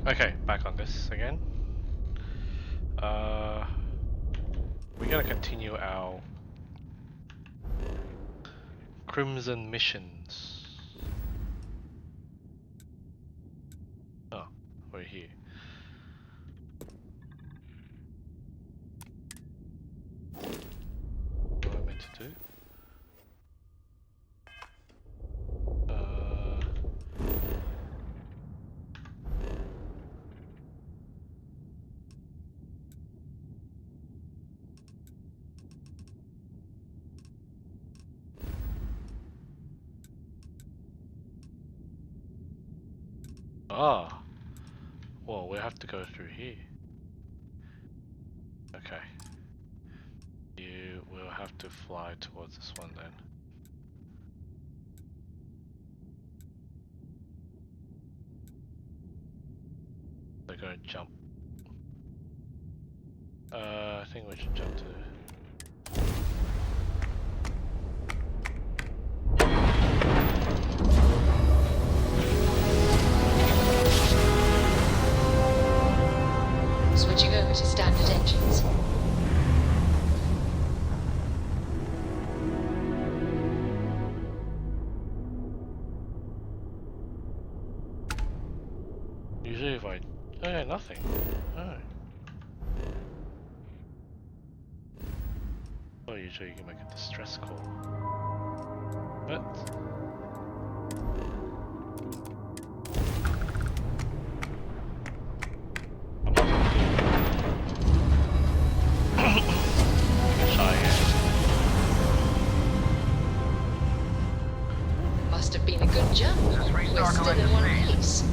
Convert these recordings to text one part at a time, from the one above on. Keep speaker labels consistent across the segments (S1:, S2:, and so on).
S1: Okay, back on this again. We're gonna continue our Crimson missions. Oh, we're here. What am I meant to do? Ah, well, we have to go through here. Okay. You will have to fly towards this one then. They're gonna jump. I think we should jump to.
S2: Switching over to standard engines.
S1: Usually if I... Oh, nothing. Oh. Oh, usually you can make a distress call. But... I'm not gonna do that. Shy
S2: Must have been a good jump.
S3: Just
S2: We're
S3: restart
S2: still in
S3: collective
S2: one
S3: phase.
S2: piece.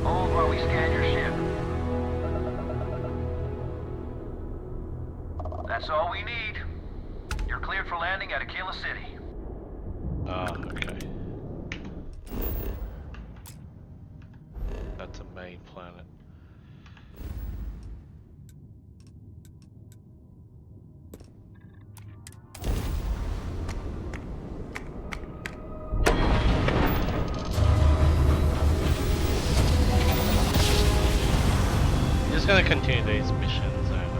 S3: Hold while we scan your ship. That's all we need. You're cleared for landing at Aquila City.
S1: Ah, okay. That's a main planet. Just gonna continue these missions and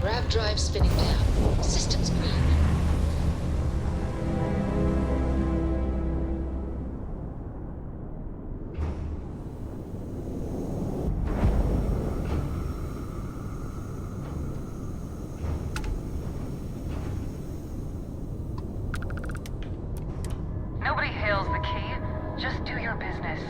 S2: Grav drive spinning down. Systems green.
S4: Nobody hails the key. Just do your business.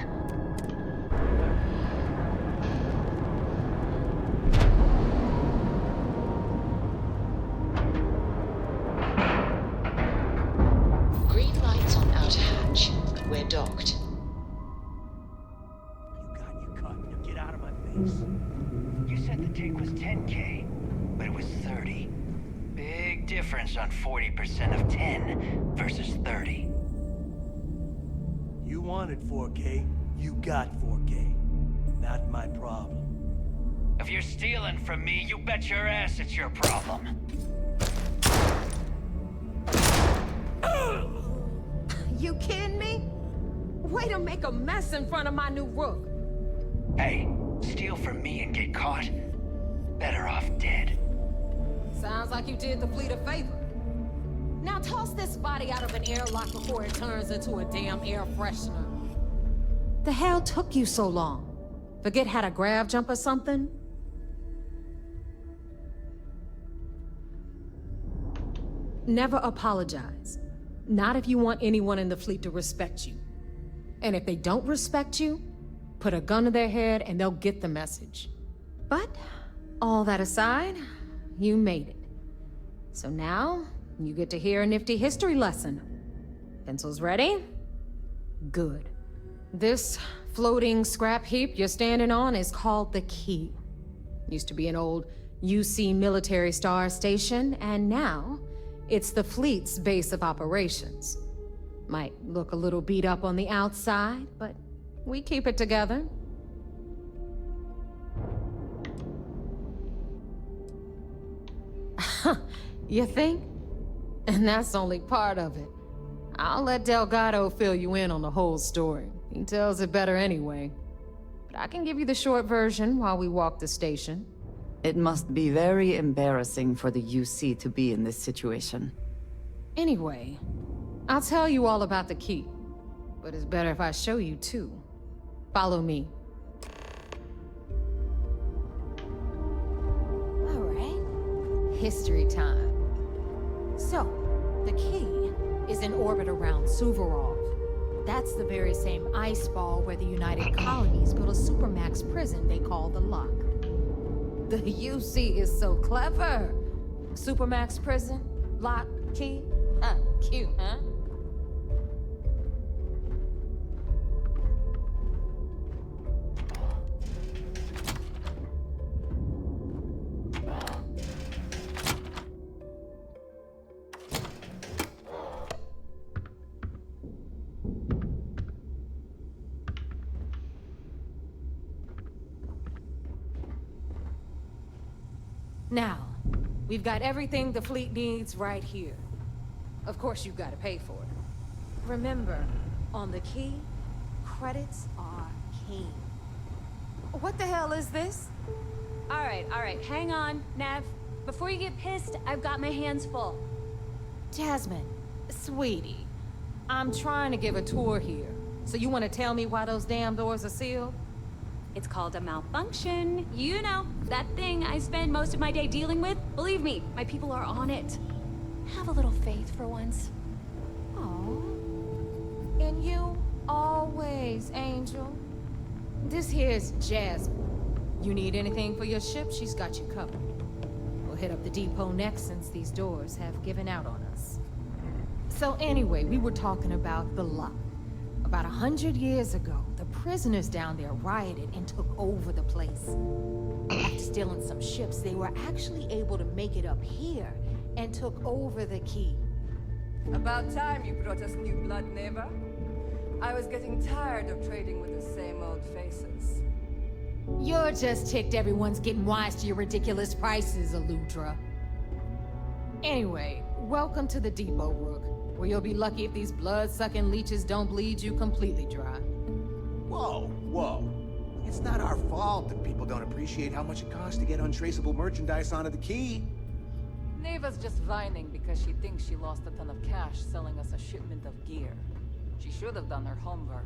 S2: Green lights on outer hatch. We're docked.
S5: You got your cut. Now get out of my face. You said the take was 10K, but it was 30. Big difference on 40% of 10 versus 30.
S6: You wanted 4K, you got 4K. Not my problem.
S5: If you're stealing from me, you bet your ass it's your problem.
S7: You kidding me? Way to make a mess in front of my new Rook.
S5: Hey, steal from me and get caught? Better off dead.
S7: Sounds like you did the fleet a favor. Now toss this body out of an airlock before it turns into a damn air freshener. The hell took you so long? Forget how to grav jump or something? Never apologize. Not if you want anyone in the fleet to respect you. And if they don't respect you, put a gun to their head and they'll get the message. But, all that aside, you made it. So now, you get to hear a nifty history lesson. Pencils ready? Good. This floating scrap heap you're standing on is called the Key. Used to be an old UC military star station, and now it's the fleet's base of operations. Might look a little beat up on the outside, but we keep it together. You think? And that's only part of it. I'll let Delgado fill you in on the whole story. He tells it better anyway. but I can give you the short version while we walk the station.
S8: It must be very embarrassing for the UC to be in this situation.
S7: Anyway, I'll tell you all about the key, but it's better if I show you too. Follow me. All right, history time. So, the key is in orbit around Suvorov. That's the very same ice ball where the United Colonies built a supermax prison they call the Lock. The UC is so clever. Supermax prison, lock, key. Cute, huh? Now, we've got everything the fleet needs right here. Of course, you've got to pay for it. Remember, on the key, credits are king. What the hell is this?
S9: All right, hang on, Nav. Before you get pissed, I've got my hands full.
S7: Jasmine, sweetie, I'm trying to give a tour here. So you want to tell me why those damn doors are sealed?
S9: It's called a malfunction. You know, that thing I spend most of my day dealing with. Believe me, my people are on it. Have a little faith for once.
S7: Oh, and you always, Angel. This here's Jasmine. You need anything for your ship, she's got you covered. We'll hit up the depot next since these doors have given out on us. So anyway, we were talking about the Lock. About 100 years ago, the prisoners down there rioted and took over the place. After stealing some ships, they were actually able to make it up here and took over the key.
S10: About time you brought us new blood, neighbor. I was getting tired of trading with the same old faces.
S7: You're just ticked everyone's getting wise to your ridiculous prices, Aludra. Anyway, welcome to the depot, Rook, where you'll be lucky if these blood-sucking leeches don't bleed you completely dry.
S11: Whoa, whoa. It's not our fault that people don't appreciate how much it costs to get untraceable merchandise onto the key.
S10: Neva's just whining because she thinks she lost a ton of cash selling us a shipment of gear. She should have done her homework.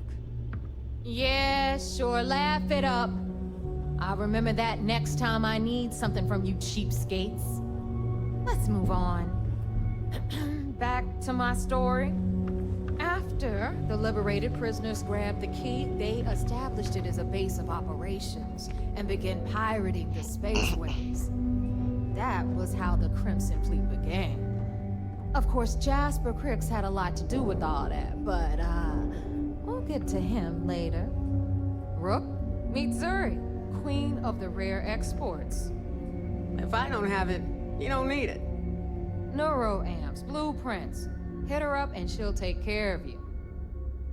S7: Yeah, sure, laugh it up. I'll remember that next time I need something from you cheapskates. Let's move on. Back to my story. After the liberated prisoners grabbed the key, they established it as a base of operations and began pirating the spaceways. That was how the Crimson Fleet began. Of course, Jasper Cricks had a lot to do with all that, but, we'll get to him later. Rook meets Zuri, queen of the rare exports.
S12: If I don't have it, you don't need it.
S7: Neuroamps, blueprints. Hit her up and she'll take care of you.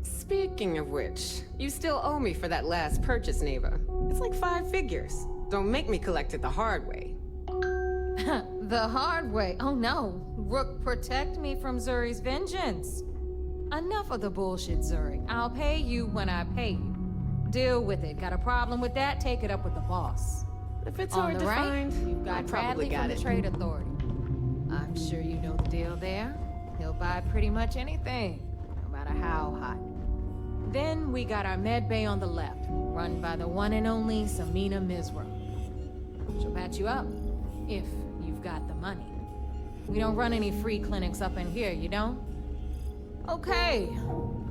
S12: Speaking of which, you still owe me for that last purchase, Neva. It's like 5 figures. Don't make me collect it the hard way.
S7: The hard way? Oh no. Rook, protect me from Zuri's vengeance. Enough of the bullshit, Zuri. I'll pay you when I pay you. Deal with it. Got a problem with that? Take it up with the boss.
S12: If it's
S7: On
S12: hard
S7: the
S12: to
S7: right,
S12: find,
S7: you've got
S12: I probably
S7: Bradley
S12: got
S7: from
S12: it.
S7: the Trade Authority. I'm sure you know the deal there. He'll buy pretty much anything, no matter how hot. Then we got our med bay on the left, run by the one and only Samina Mizra. She'll patch you up, if you've got the money. We don't run any free clinics up in here, you don't? Okay,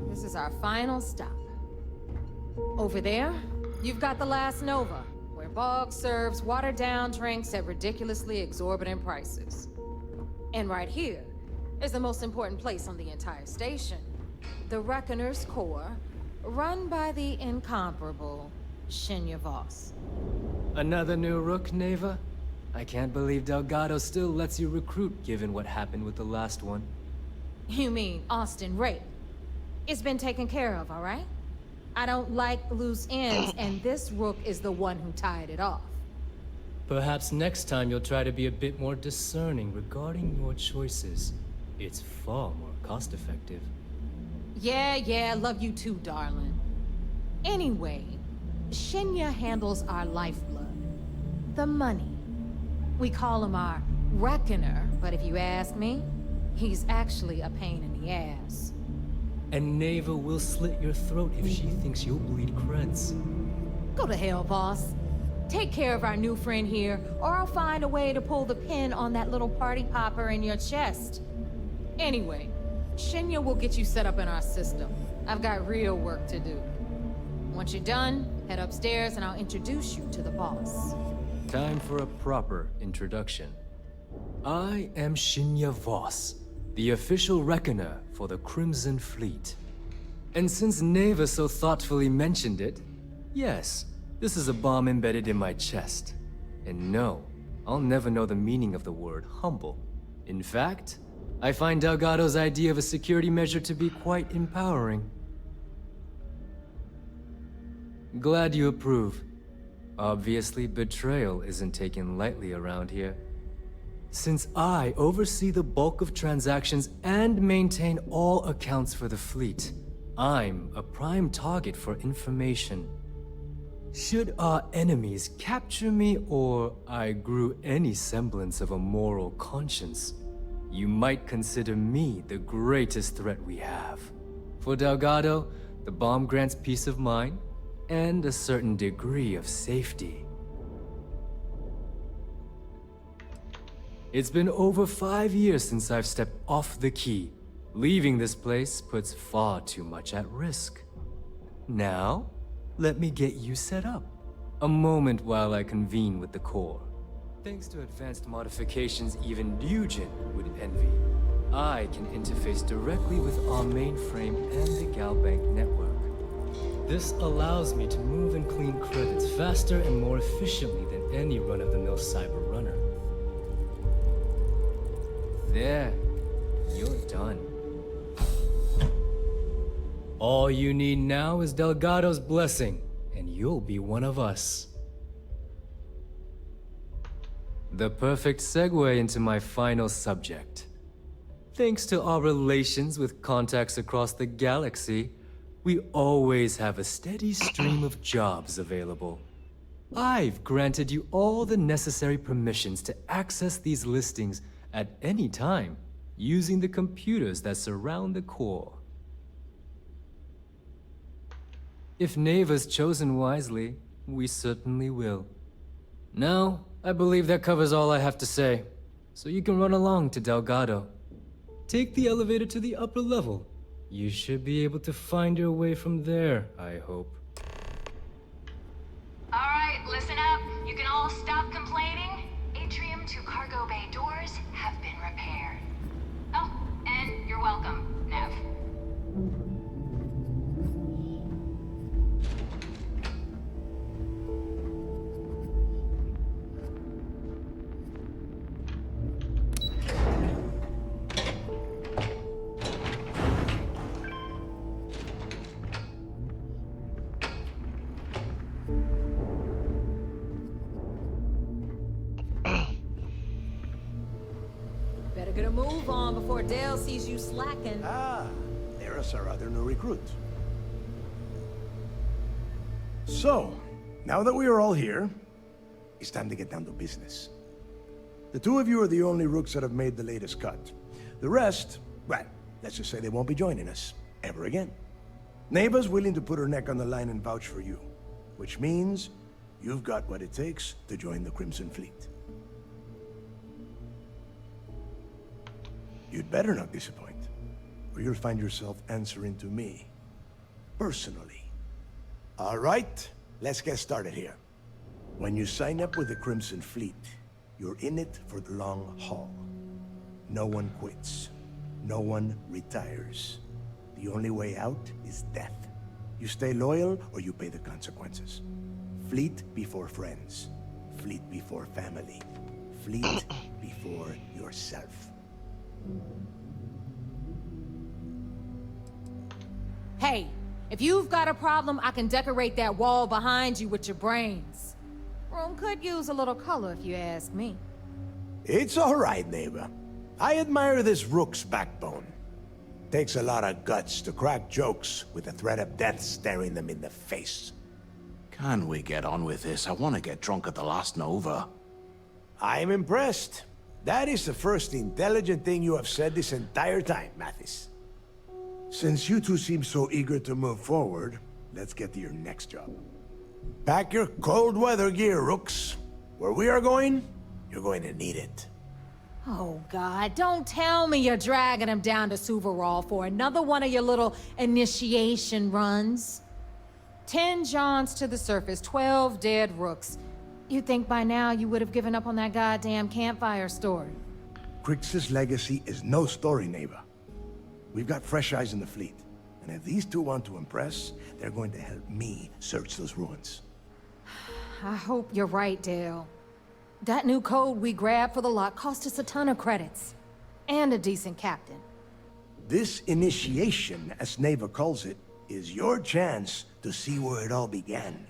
S7: this is our final stop. Over there, you've got the Last Nova, where Bog serves watered-down drinks at ridiculously exorbitant prices. And right here is the most important place on the entire station, the Reckoner's Core, run by the incomparable Shinya Voss.
S13: Another new Rook, Neva? I can't believe Delgado still lets you recruit given what happened with the last one.
S7: You mean Austin Rape? It's been taken care of, all right? I don't like loose ends, and this Rook is the one who tied it off.
S13: Perhaps next time you'll try to be a bit more discerning regarding your choices. It's far more cost-effective.
S7: Yeah, love you too, darling. Anyway, Shinya handles our lifeblood. The money. We call him our reckoner, but if you ask me, he's actually a pain in the ass.
S13: And Neva will slit your throat if she thinks you'll bleed creds.
S7: Go to hell, boss. Take care of our new friend here, or I'll find a way to pull the pin on that little party popper in your chest. Anyway, Shinya will get you set up in our system. I've got real work to do. Once you're done, head upstairs and I'll introduce you to the boss.
S13: Time for a proper introduction. I am Shinya Voss, the official reckoner for the Crimson Fleet. And since Neva so thoughtfully mentioned it, yes, this is a bomb embedded in my chest. And no, I'll never know the meaning of the word humble. In fact, I find Delgado's idea of a security measure to be quite empowering. Glad you approve. Obviously, betrayal isn't taken lightly around here. Since I oversee the bulk of transactions and maintain all accounts for the fleet, I'm a prime target for information. Should our enemies capture me or I grew any semblance of a moral conscience, you might consider me the greatest threat we have. For Delgado, the bomb grants peace of mind and a certain degree of safety. It's been over 5 years since I've stepped off the key. Leaving this place puts far too much at risk. Now, let me get you set up. A moment while I convene with the core. Thanks to advanced modifications even Ryujin would envy, I can interface directly with our mainframe and the Galbank network. This allows me to move and clean credits faster and more efficiently than any run-of-the-mill cyber runner. There, you're done. All you need now is Delgado's blessing, and you'll be one of us. The perfect segue into my final subject. Thanks to our relations with contacts across the galaxy, we always have a steady stream of jobs available. I've granted you all the necessary permissions to access these listings at any time, using the computers that surround the core. If Neva's chosen wisely, we certainly will. Now, I believe that covers all I have to say, so you can run along to Delgado. Take the elevator to the upper level. You should be able to find your way from there, I hope.
S4: Alright, listen up. You can all stop complaining. Atrium to cargo bay doors have been repaired. Oh, and you're welcome, Nev.
S7: Better get a move on before Dale sees you slacking.
S6: Ah, there's our other new recruit. So, now that we are all here, it's time to get down to business. The two of you are the only Rooks that have made the latest cut. The rest, well, let's just say they won't be joining us ever again. Neva's willing to put her neck on the line and vouch for you, which means you've got what it takes to join the Crimson Fleet. You'd better not disappoint, or you'll find yourself answering to me, personally. All right, let's get started here. When you sign up with the Crimson Fleet, you're in it for the long haul. No one quits. No one retires. The only way out is death. You stay loyal, or you pay the consequences. Fleet before friends. Fleet before family. Fleet before yourself.
S7: Hey, if you've got a problem, I can decorate that wall behind you with your brains. Room could use a little color if you ask me.
S6: It's all right, neighbor. I admire this Rook's backbone. Takes a lot of guts to crack jokes with the threat of death staring them in the face.
S11: Can we get on with this? I want to get drunk at the last Nova.
S6: I'm impressed. That is the first intelligent thing you have said this entire time, Mathis. Since you two seem so eager to move forward, let's get to your next job. Pack your cold weather gear, Rooks. Where we are going, you're going to need it.
S7: Oh, God, don't tell me you're dragging him down to Suvarall for another one of your little initiation runs. 10 Johns to the surface, 12 dead Rooks. You'd think by now you would have given up on that goddamn campfire story.
S6: Crix's legacy is no story, Neva. We've got fresh eyes in the fleet. And if these two want to impress, they're going to help me search those ruins.
S7: I hope you're right, Dale. That new code we grabbed for the lot cost us a ton of credits. And a decent captain.
S6: This initiation, as Neva calls it, is your chance to see where it all began.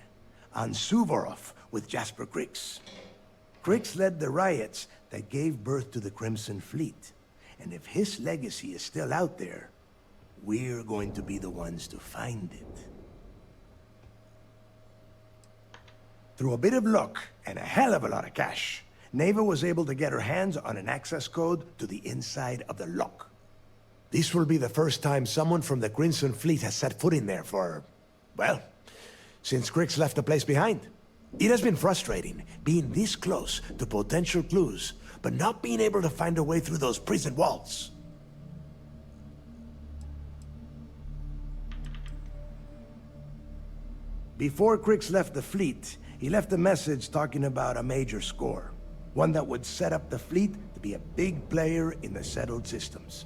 S6: On Suvorov with Jasper Crix. Crix led the riots that gave birth to the Crimson Fleet. And if his legacy is still out there, we're going to be the ones to find it. Through a bit of luck and a hell of a lot of cash, Neva was able to get her hands on an access code to the inside of the lock. This will be the first time someone from the Crimson Fleet has set foot in there for, well, since Crix left the place behind. It has been frustrating, being this close to potential clues, but not being able to find a way through those prison walls. Before Crix left the fleet, he left a message talking about a major score. One that would set up the fleet to be a big player in the settled systems.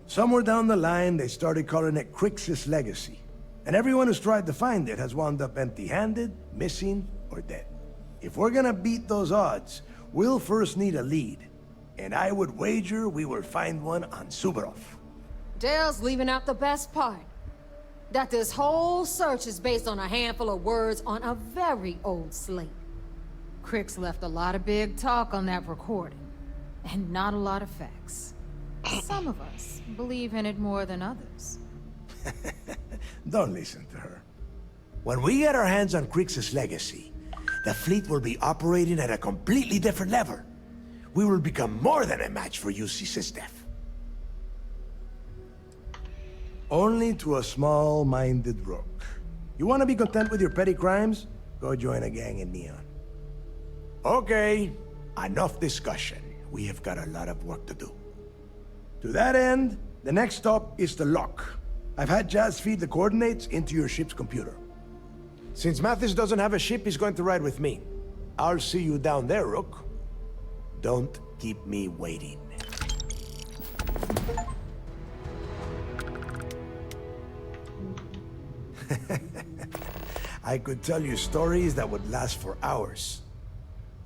S6: Somewhere down the line, they started calling it Crix's legacy. And everyone who's tried to find it has wound up empty-handed, missing, or dead. If we're gonna beat those odds, we'll first need a lead. And I would wager we will find one on Suvorov.
S7: Dale's leaving out the best part. That this whole search is based on a handful of words on a very old slate. Crix left a lot of big talk on that recording, and not a lot of facts. Some of us believe in it more than others.
S6: Don't listen to her. When we get our hands on Crix's legacy, the fleet will be operating at a completely different level. We will become more than a match for UC Sysdef. Only to a small-minded Rook. You want to be content with your petty crimes? Go join a gang in Neon. Okay, enough discussion. We have got a lot of work to do. To that end, the next stop is the lock. I've had Jazz feed the coordinates into your ship's computer. Since Mathis doesn't have a ship, he's going to ride with me. I'll see you down there, Rook. Don't keep me waiting. I could tell you stories that would last for hours.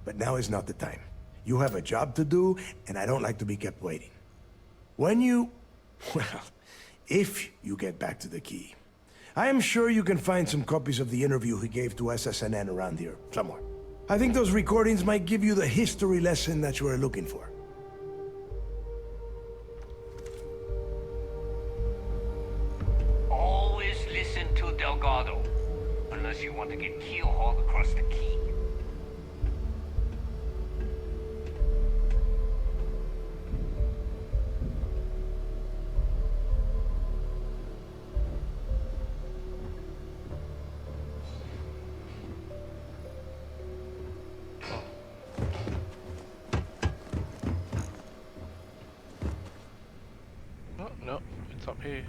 S6: But now is not the time. You have a job to do, and I don't like to be kept waiting. When you... well, if you get back to the key, I am sure you can find some copies of the interview he gave to SSNN around here, somewhere. I think those recordings might give you the history lesson that you are looking for.
S3: Always listen to Delgado, unless you want to get keel-hauled across the key.
S1: Oh, no, it's up here.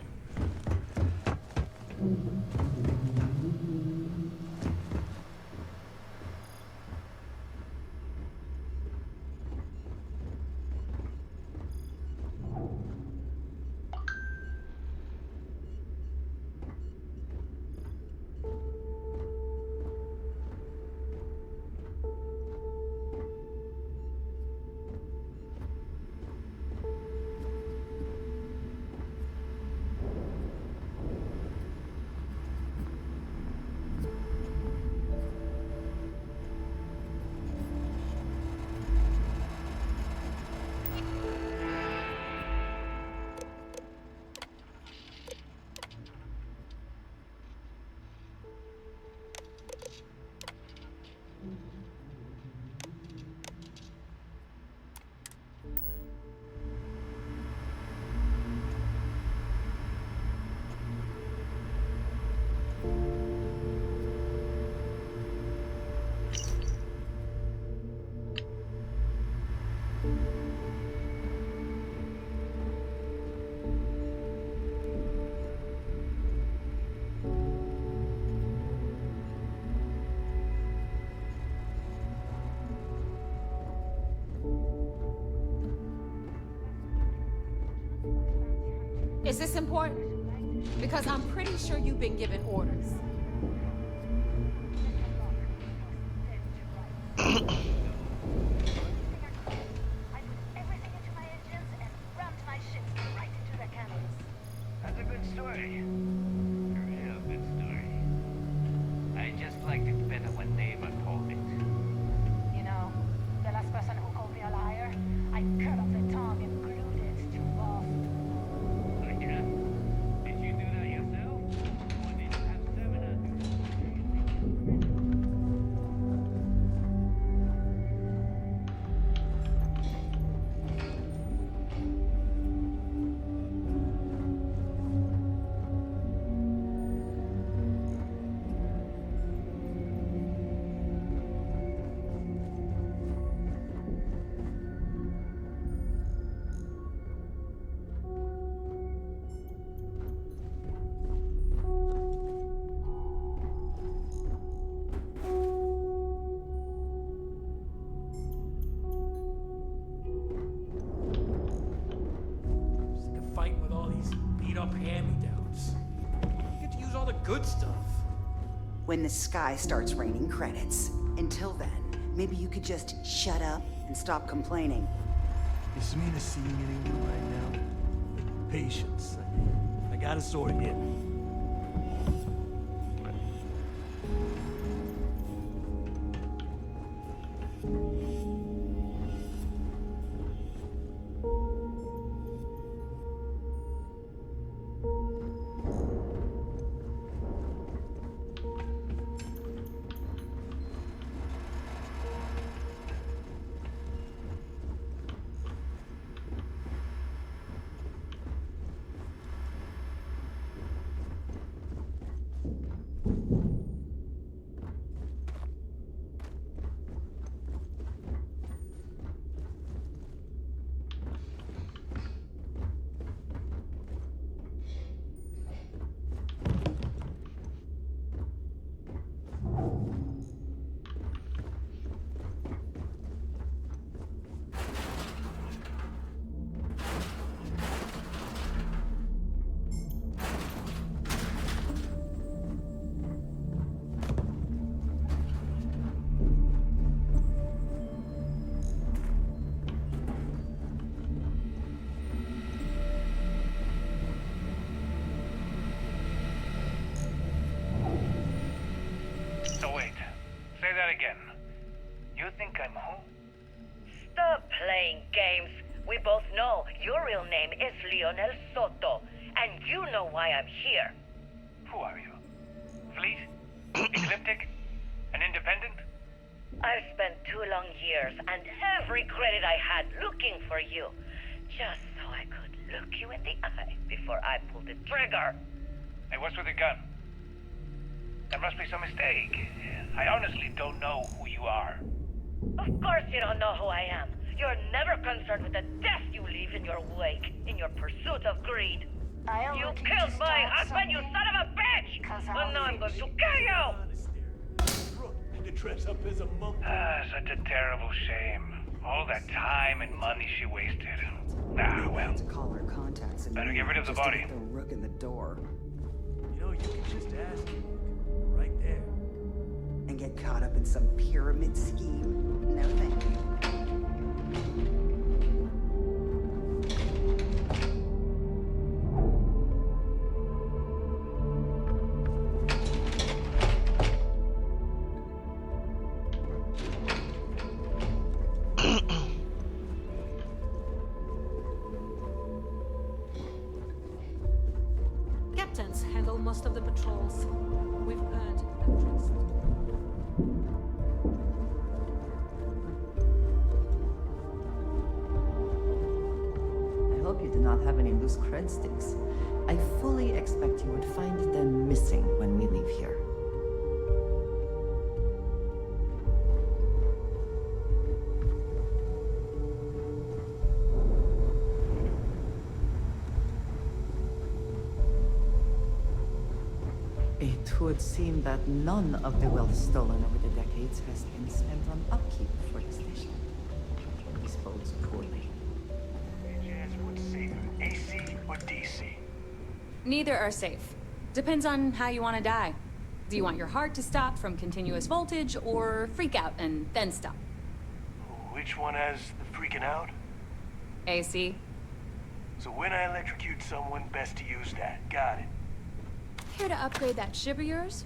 S12: Is this important? Because I'm pretty sure you've been given orders.
S5: That's a good story. A real good story. I just liked it better when Neva told it.
S4: You know, the last person who called me a liar, I cut off the tongue and glued it to both.
S5: Oh yeah? Did you do that yourself? Or did you have Semina do that?
S14: Sick of fighting with all these beat-up hand-me-downs. You get to use all the good stuff.
S15: When the sky starts raining credits. Until then, maybe you could just shut up and stop complaining.
S14: Is Mina seeing anyone right now? Patience. I gotta sort it in.
S5: So wait, say that again. You think I'm who?
S16: Stop playing games. We both know your real name is Lionel Soto, and you know why I'm here.
S5: Who are you? Fleet? Ecliptic? An independent?
S16: I've spent 2 long years and every credit I had looking for you, just so I could look you in the eye before I pulled the trigger.
S5: Hey, what's with the gun? There must be some mistake. I honestly don't know who you are.
S16: Of course you don't know who I am. You're never concerned with the death you leave in your wake, in your pursuit of greed. You killed my husband, you son of a bitch! And now I'm going to kill you!
S14: To dress up as a monk.
S5: Such a terrible shame. All that time and money she wasted. Ah, well.
S15: Call our contacts and
S5: Better get rid of the body.
S15: The Rook in the door.
S14: You know, you can just ask right there.
S15: And get caught up in some pyramid scheme. No thank you.
S7: Captains handle most of the patrols. We've earned their trust.
S8: I hope you do not have any loose cred sticks. I fully expect you would find them missing when we leave here. It would seem that none of the wealth stolen over the decades has been spent on upkeep for the station. Disposed poorly.
S5: Chance would save AC or DC.
S9: Neither are safe. Depends on how you want to die. Do you want your heart to stop from continuous voltage, or freak out and then stop?
S17: Which one has the freaking out?
S9: AC?
S17: So when I electrocute someone, best to use that. Got it.
S9: Here to upgrade that ship of yours?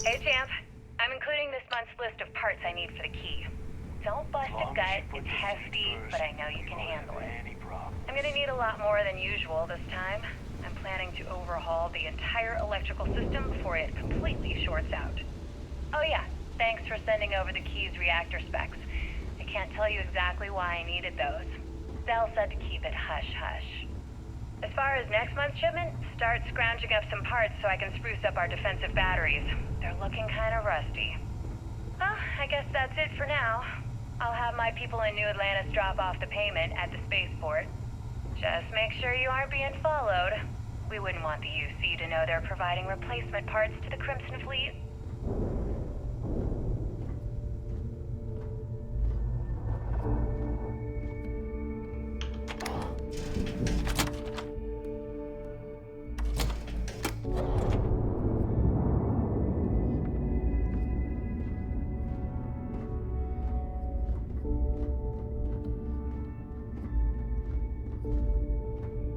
S4: Hey, Champ. I'm including this month's list of parts I need for the key. Don't bust a gut, it's hefty, but I know you can handle it. I'm gonna need a lot more than usual this time. I'm planning to overhaul the entire electrical system before it completely shorts out. Oh yeah, thanks for sending over the key's reactor specs. I can't tell you exactly why I needed those. Bell said to keep it hush-hush. As far as next month's shipment, start scrounging up some parts so I can spruce up our defensive batteries. They're looking kind of rusty. Well, I guess that's it for now. I'll have my people in New Atlantis drop off the payment at the spaceport. Just make sure you aren't being followed. We wouldn't want the UC to know they're providing replacement parts to the Crimson Fleet.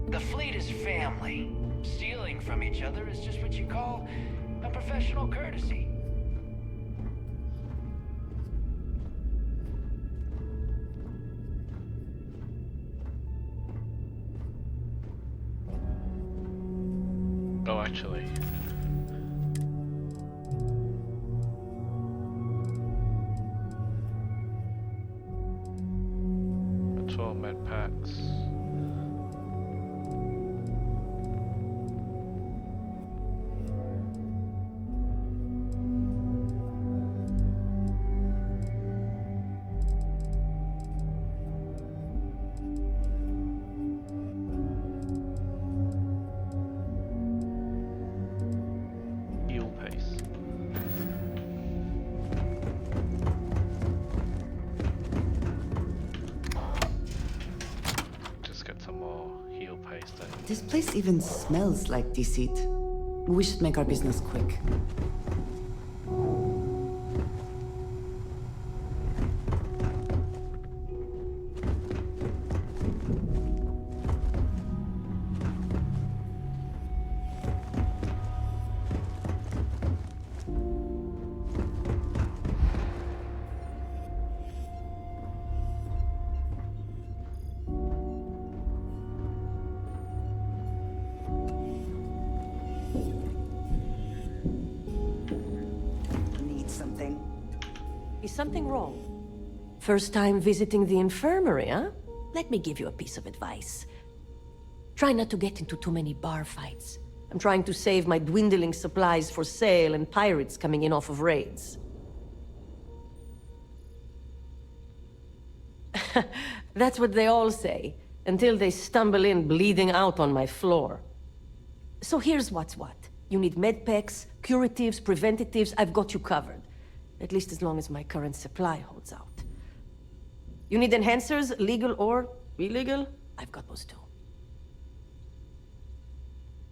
S5: The fleet is family. Stealing from each other is just what you call a professional courtesy.
S1: Oh, actually. The 12 med packs.
S8: This place even smells like deceit. We should make our business quick.
S18: Is something wrong? First time visiting the infirmary, huh? Let me give you a piece of advice. Try not to get into too many bar fights. I'm trying to save my dwindling supplies for sale and pirates coming in off of raids. That's what they all say, until they stumble in bleeding out on my floor. So here's what's what. You need medpacks, curatives, preventatives, I've got you covered. At least as long as my current supply holds out. You need enhancers, legal or illegal? I've got those too.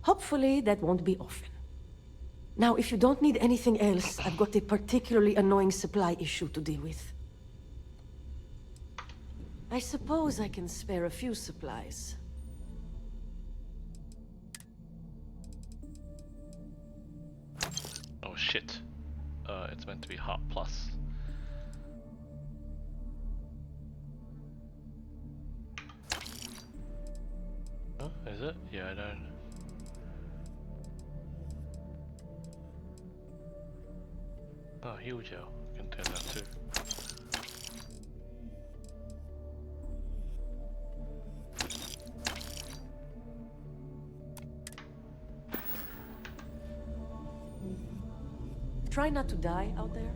S18: Hopefully that won't be often. Now, if you don't need anything else, I've got a particularly annoying supply issue to deal with. I suppose I can spare a few supplies.
S1: Oh shit. It's meant to be Heart Plus. Oh, is it? Yeah, I don't. Oh, heal gel. I can turn that too.
S18: Try not to die out there.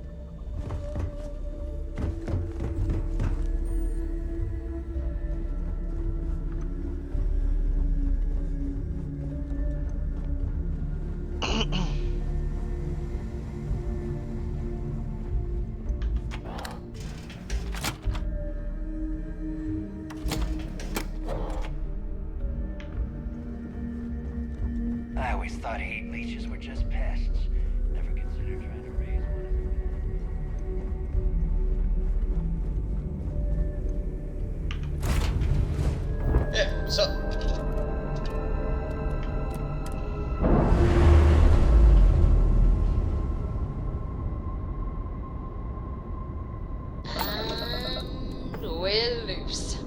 S5: always thought hate leeches were just pests. Never considered trying to raise one.
S19: Yeah, what's up?
S2: We're loose.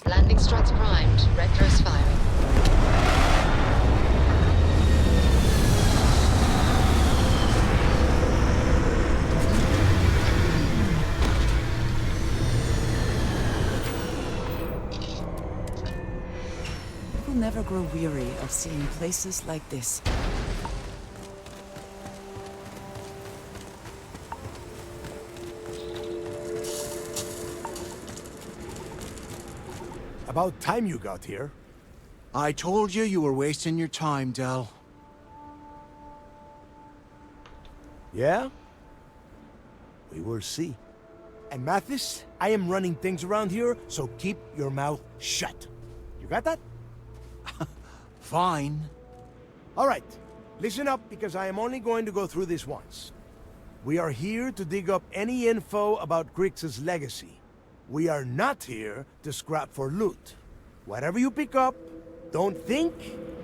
S2: Landing struts primed. Retros firing.
S15: People never grow weary of seeing places like this.
S6: About time you got here.
S11: I told you you were wasting your time, Del.
S6: Yeah? We will see. And Mathis, I am running things around here, so keep your mouth shut. You got that?
S11: Fine.
S6: All right. Listen up, because I am only going to go through this once. We are here to dig up any info about Grix's legacy. We are not here to scrap for loot. Whatever you pick up, don't think,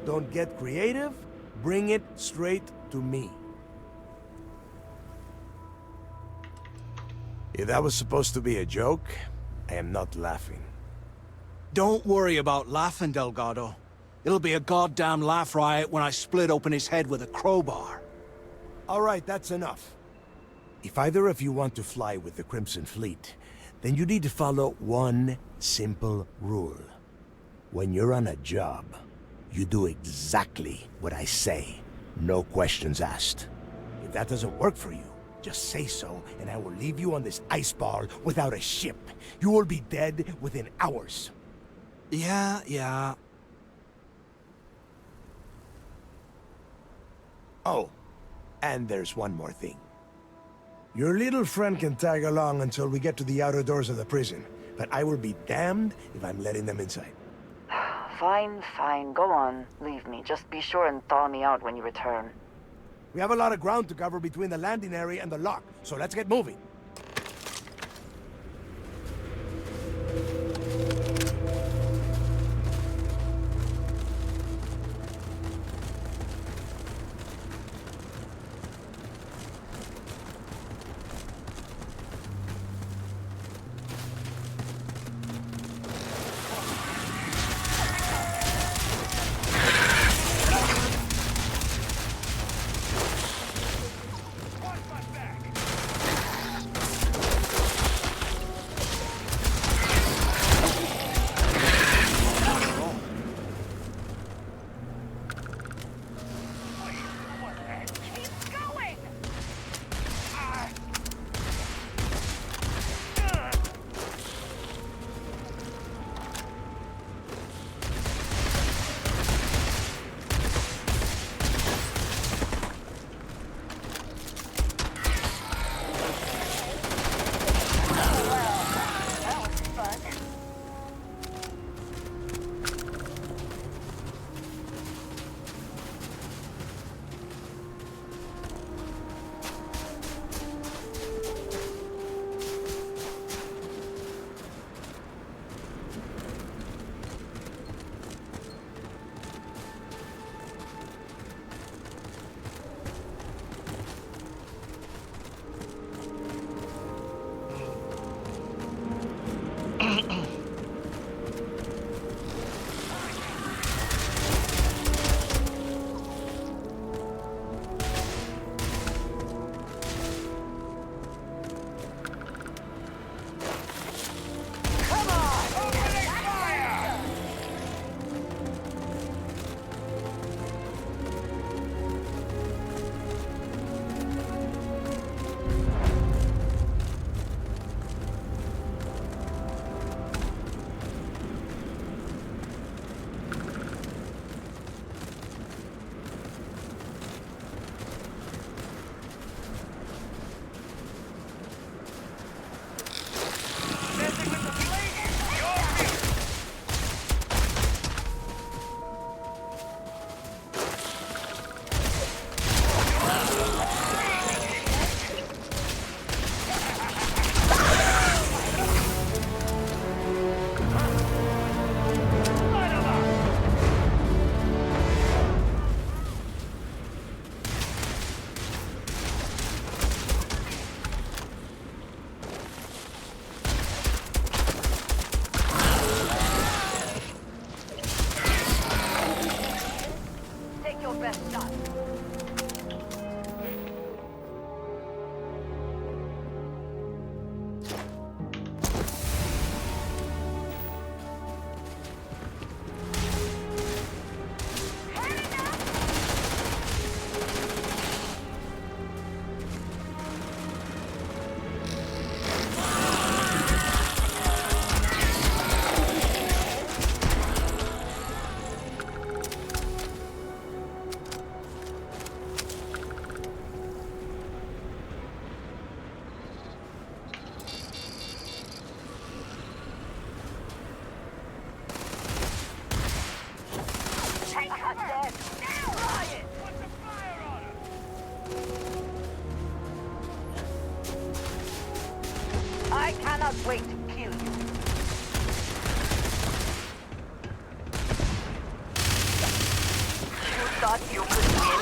S6: don't get creative, bring it straight to me. If that was supposed to be a joke, I am not laughing.
S11: Don't worry about laughing, Delgado. It'll be a goddamn laugh riot when I split open his head with a crowbar.
S6: All right, that's enough. If either of you want to fly with the Crimson Fleet, then you need to follow one simple rule. When you're on a job, you do exactly what I say. No questions asked. If that doesn't work for you, just say so, and I will leave you on this ice ball without a ship. You will be dead within hours.
S11: Yeah.
S6: Oh, and there's one more thing. Your little friend can tag along until we get to the outer doors of the prison, but I will be damned if I'm letting them inside.
S15: Fine, go on. Leave me. Just be sure and thaw me out when you return.
S6: We have a lot of ground to cover between the landing area and the lock, so let's get moving.
S16: best shot.
S15: I cannot wait to kill you. You thought you could win?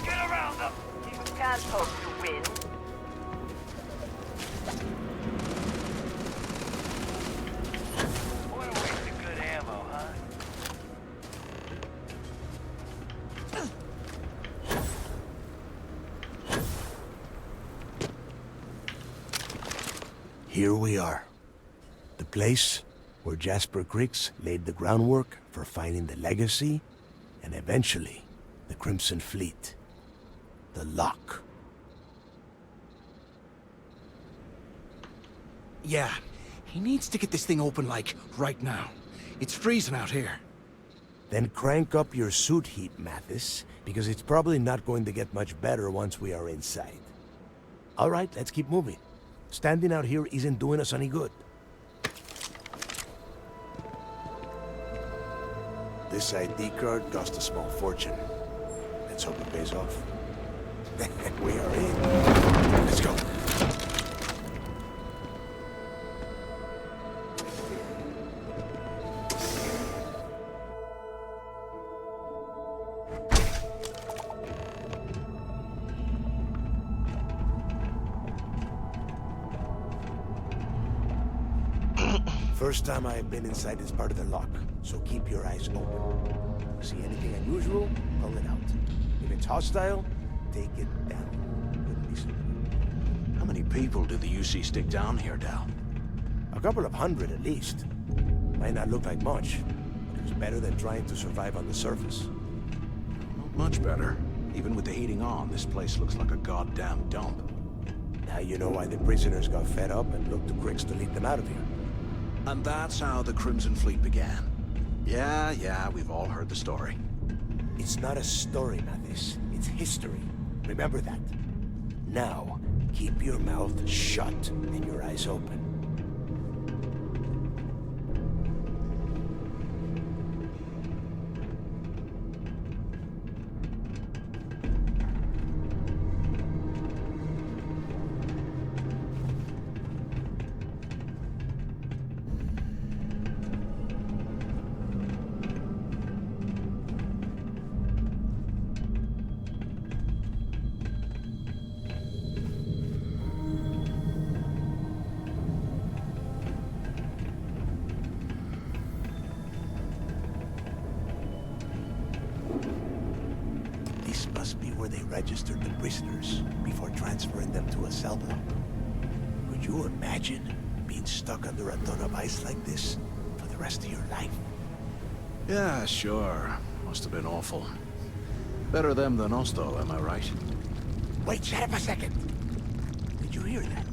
S3: Get around them!
S15: You can't hope to win.
S3: What a waste of good ammo, huh?
S6: Here we are. The place where Jasper Griggs laid the groundwork for finding the legacy and eventually the Crimson Fleet. The lock.
S11: Yeah, he needs to get this thing open, like, right now. It's freezing out here.
S6: Then crank up your suit heat, Mathis, because it's probably not going to get much better once we are inside. All right, let's keep moving. Standing out here isn't doing us any good. This ID card cost a small fortune. Let's hope it pays off. We are in. Let's go. First time I have been inside this part of the lock, so keep your eyes open. See anything unusual, pull it out. If it's hostile, take it down. Wouldn't be so good.
S11: How many people did the UC stick down here, Dal?
S6: A couple of hundred at least. Might not look like much, but it was better than trying to survive on the surface.
S11: Not much better. Even with the heating on, this place looks like a goddamn dump.
S6: Now you know why the prisoners got fed up and looked to Griggs to lead them out of here.
S11: And that's how the Crimson Fleet began. Yeah, we've all heard the story.
S6: It's not a story, Mathis. It's history. Remember that. Now, keep your mouth shut and your eyes open. Must be where they registered the prisoners before transferring them to a cell block. Could you imagine being stuck under a ton of ice like this for the rest of your life?
S11: Yeah, sure. Must have been awful. Better them than us, though, am I right?
S6: Wait, shut up a second. Did you hear that?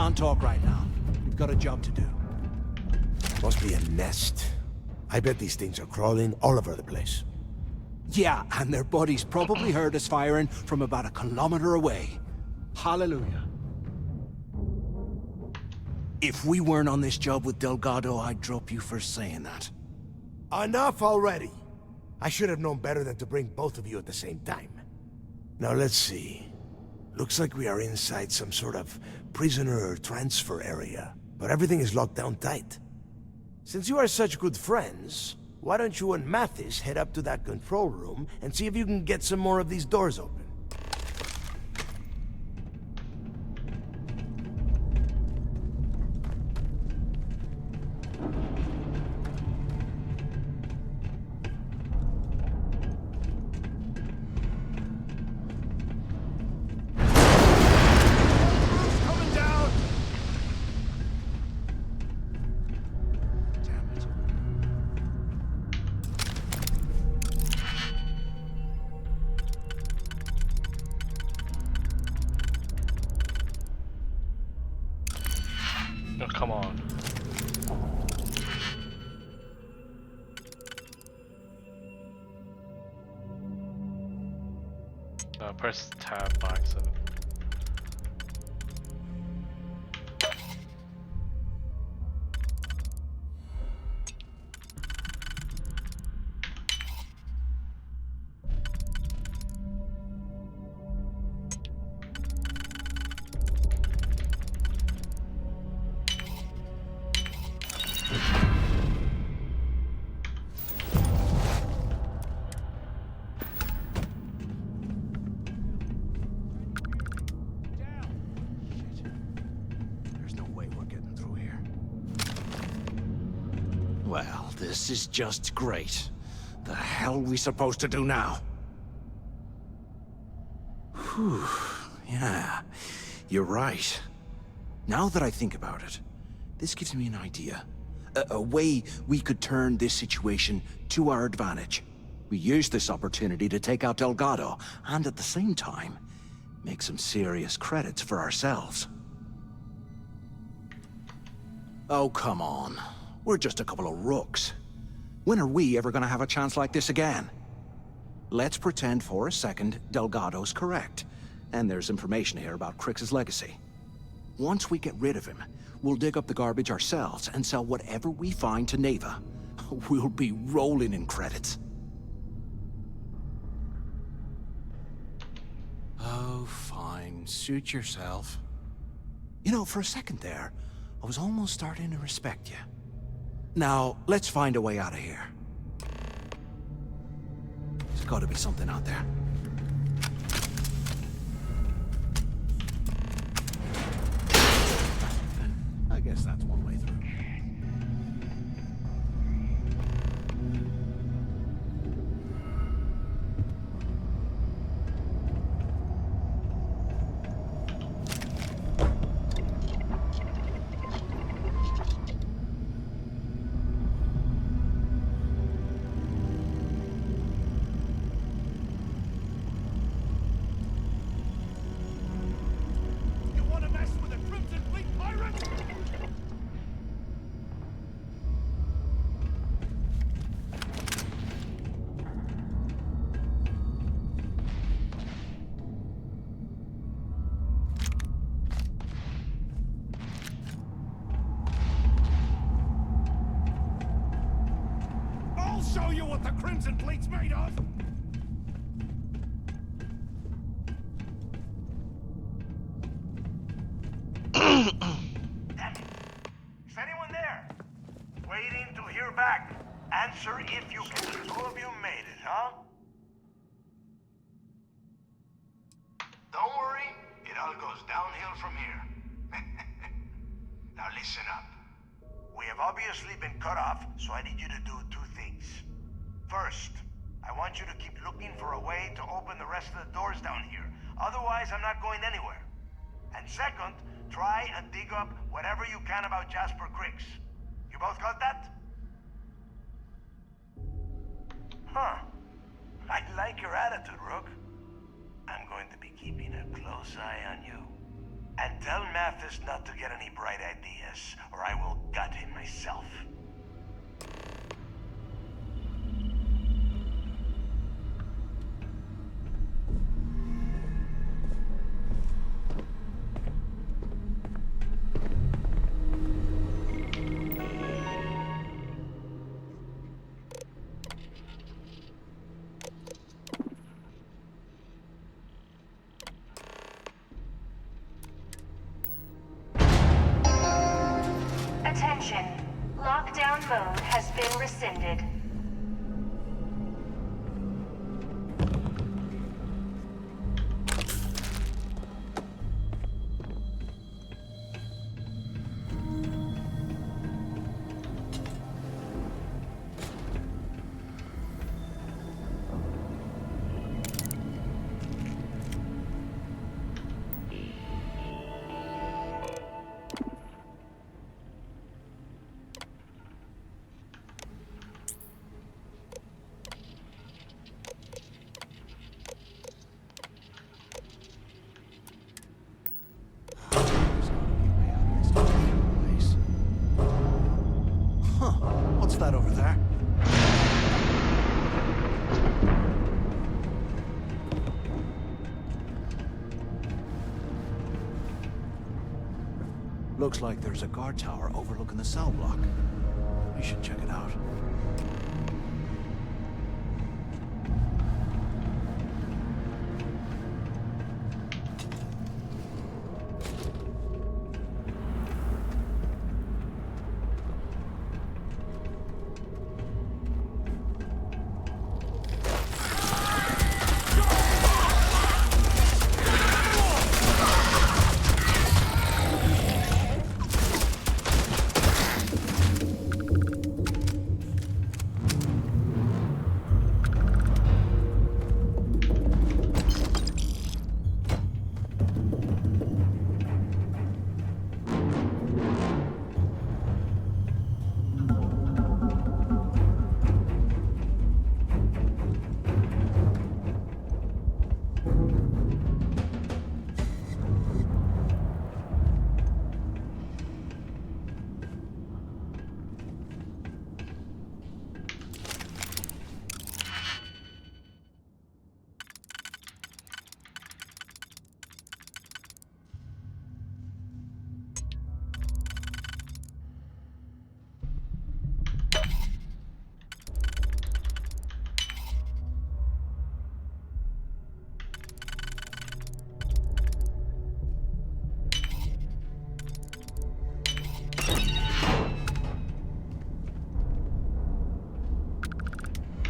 S11: can't talk right now. We've got a job to do.
S6: Must be a nest. I bet these things are crawling all over the place.
S11: Yeah, and their buddies probably heard us firing from about 1 kilometer away. Hallelujah. If we weren't on this job with Delgado, I'd drop you for saying that.
S6: Enough already! I should have known better than to bring both of you at the same time. Now let's see. Looks like we are inside some sort of prisoner transfer area, but everything is locked down tight. Since you are such good friends, why don't you and Mathis head up to that control room and see if you can get some more of these doors open?
S1: Oh, come on. Press tab by accident.
S11: Well, this is just great. The hell are we supposed to do now? Whew, yeah, you're right. Now that I think about it, this gives me an idea. A way we could turn this situation to our advantage. We use this opportunity to take out Delgado, and at the same time, make some serious credits for ourselves. Oh, come on. We're just a couple of rooks. When are we ever gonna have a chance like this again? Let's pretend for a second Delgado's correct, and there's information here about Crix's legacy. Once we get rid of him, we'll dig up the garbage ourselves and sell whatever we find to Neva. We'll be rolling in credits. Oh, fine. Suit yourself. You know, for a second there, I was almost starting to respect you. Now, let's find a way out of here. There's gotta be something out there. I guess that's one way through.
S6: I'll show you what the Crimson Fleet's made of!
S17: Is anyone there? Waiting to hear back. Answer if you can. Two of you made it, huh? Don't worry, it all goes downhill from here. Now listen up. We have obviously been cut off, so I need you to do two things. First, I want you to keep looking for a way to open the rest of the doors down here. Otherwise, I'm not going anywhere. And second, try and dig up whatever you can about Jasper Crix. You both got that? Huh. I like your attitude, Rook. I'm going to be keeping a close eye on you. And tell Mathis not to get any bright ideas, or I will gut him myself.
S19: Attention. Lockdown mode has been rescinded.
S11: What's that over there? Looks like there's a guard tower overlooking the cell block. We should check it out.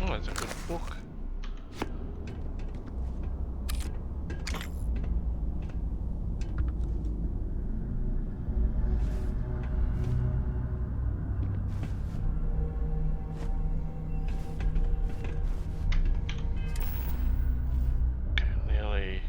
S1: Oh, that's a good book. Nearly.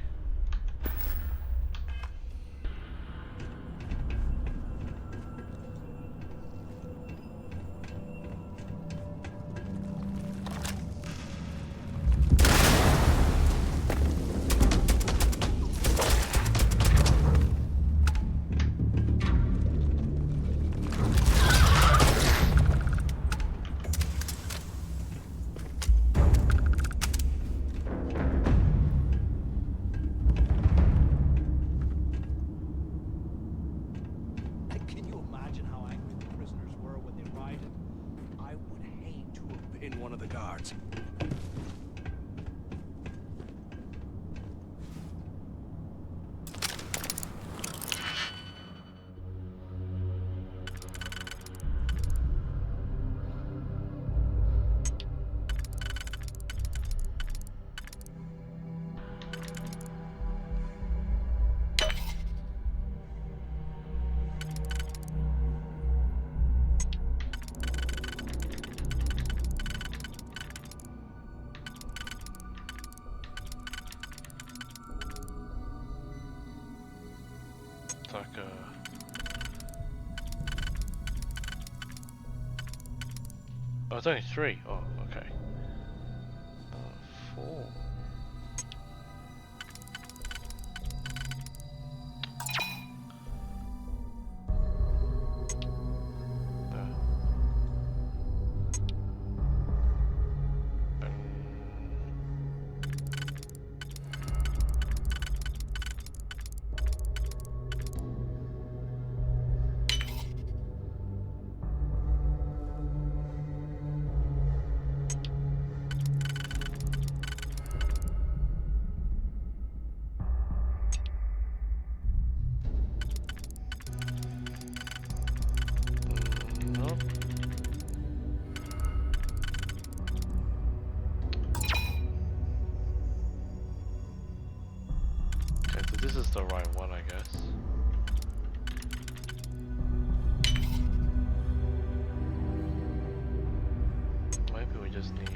S11: Can you imagine how angry the prisoners were when they rioted? I would hate to have been one of the guards.
S1: Like oh, it's only 3. Oh, okay. 4. This is the right one, I guess. Maybe we just need...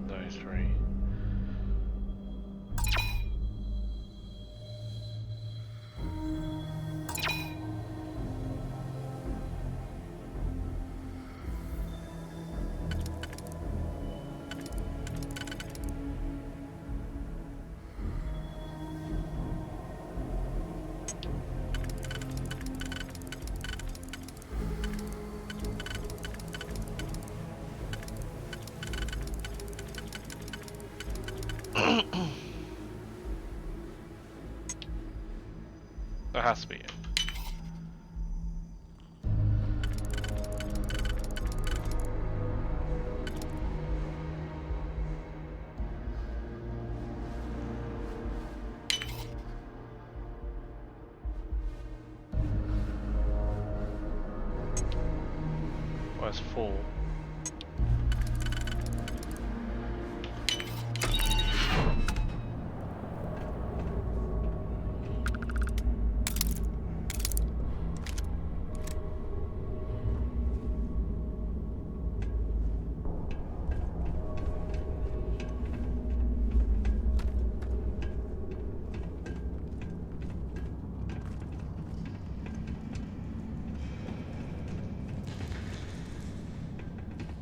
S1: Those three. That has to be it. Well, it's full.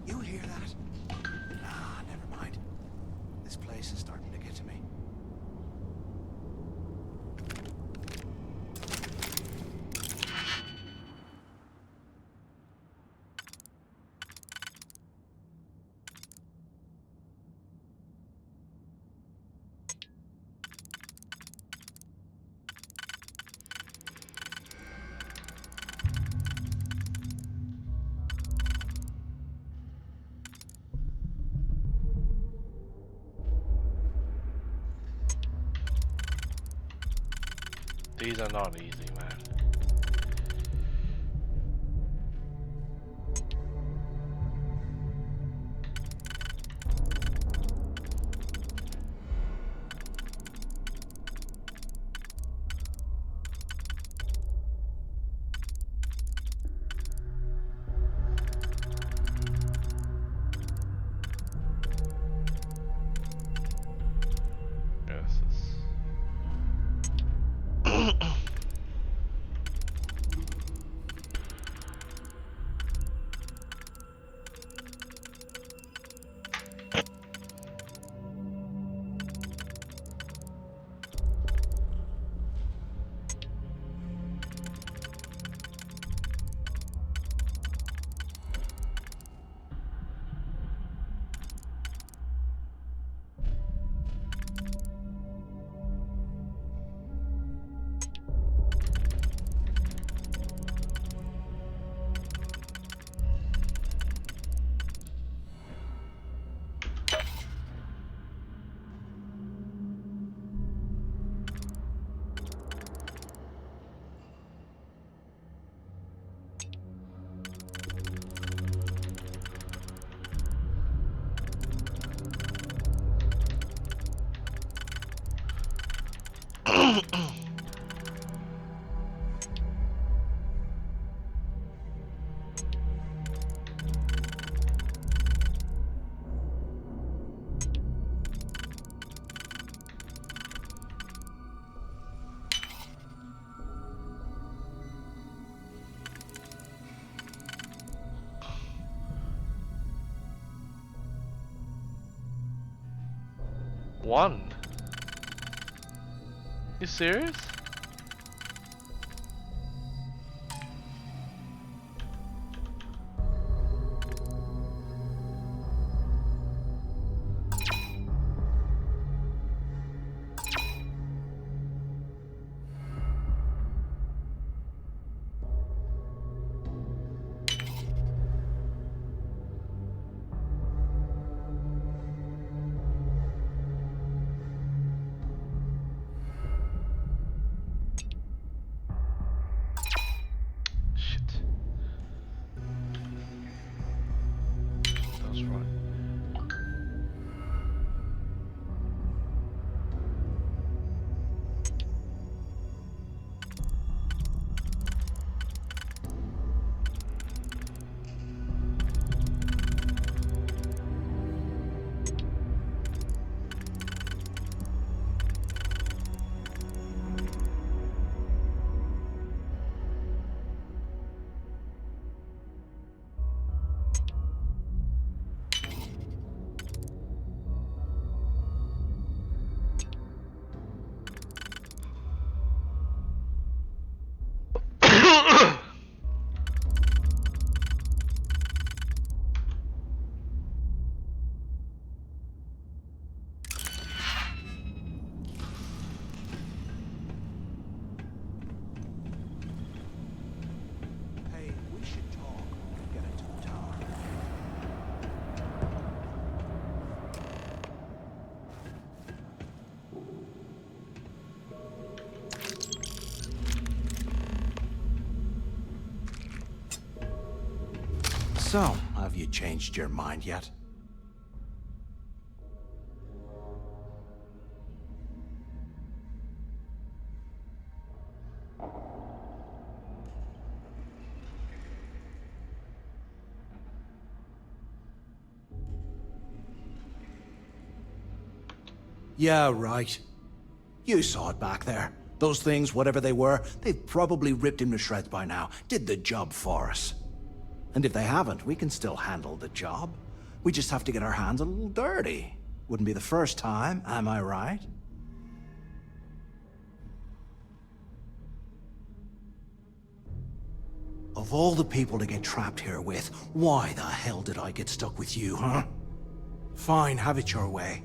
S11: You hear that? Ah, never mind. This place is starting to get to me.
S1: These are not easy, man. One? You serious? That's right.
S11: Hey, we should talk when we get into the tower. So, have you changed your mind yet? Yeah, right. You saw it back there. Those things, whatever they were, they've probably ripped him to shreds by now. Did the job for us. And if they haven't, we can still handle the job. We just have to get our hands a little dirty. Wouldn't be the first time, am I right? Of all the people to get trapped here with, why the hell did I get stuck with you, huh? Fine, have it your way.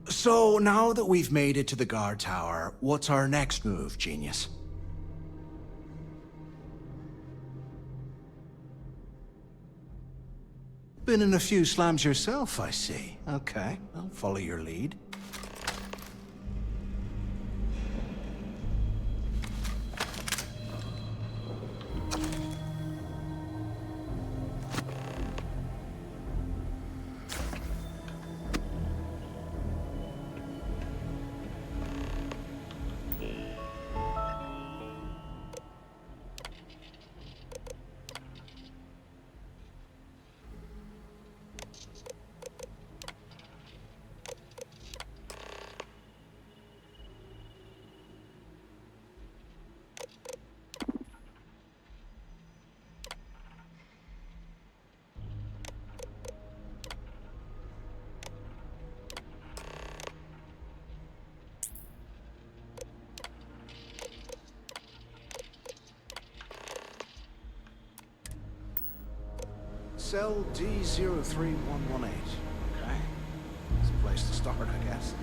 S11: So, now that we've made it to the guard tower, what's our next move, genius? Been in a few slams yourself, I see. Okay, I'll follow your lead. Cell D03118. Okay. It's a place to start, I guess.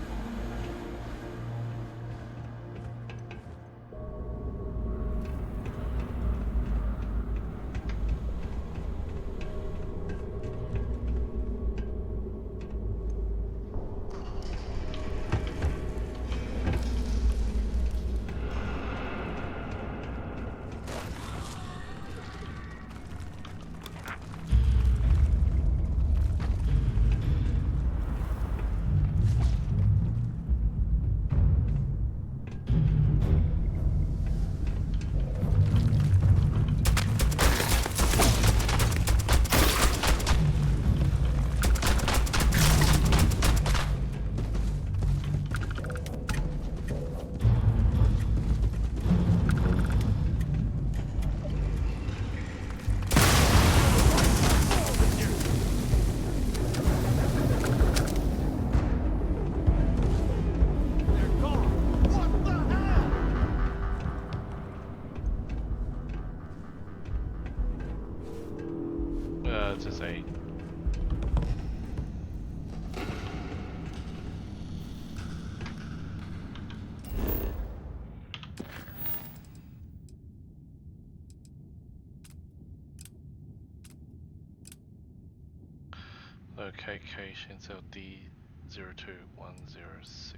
S1: Location cell D02106.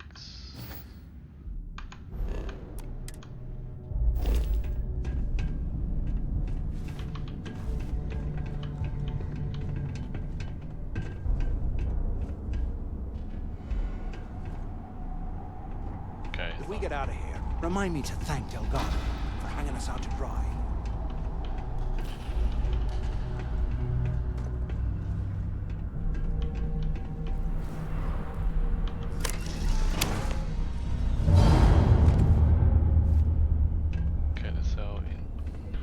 S11: If we get out of here, remind me to thank Delgado for hanging us out to dry.
S1: Okay, the cell in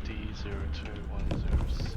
S1: D02106.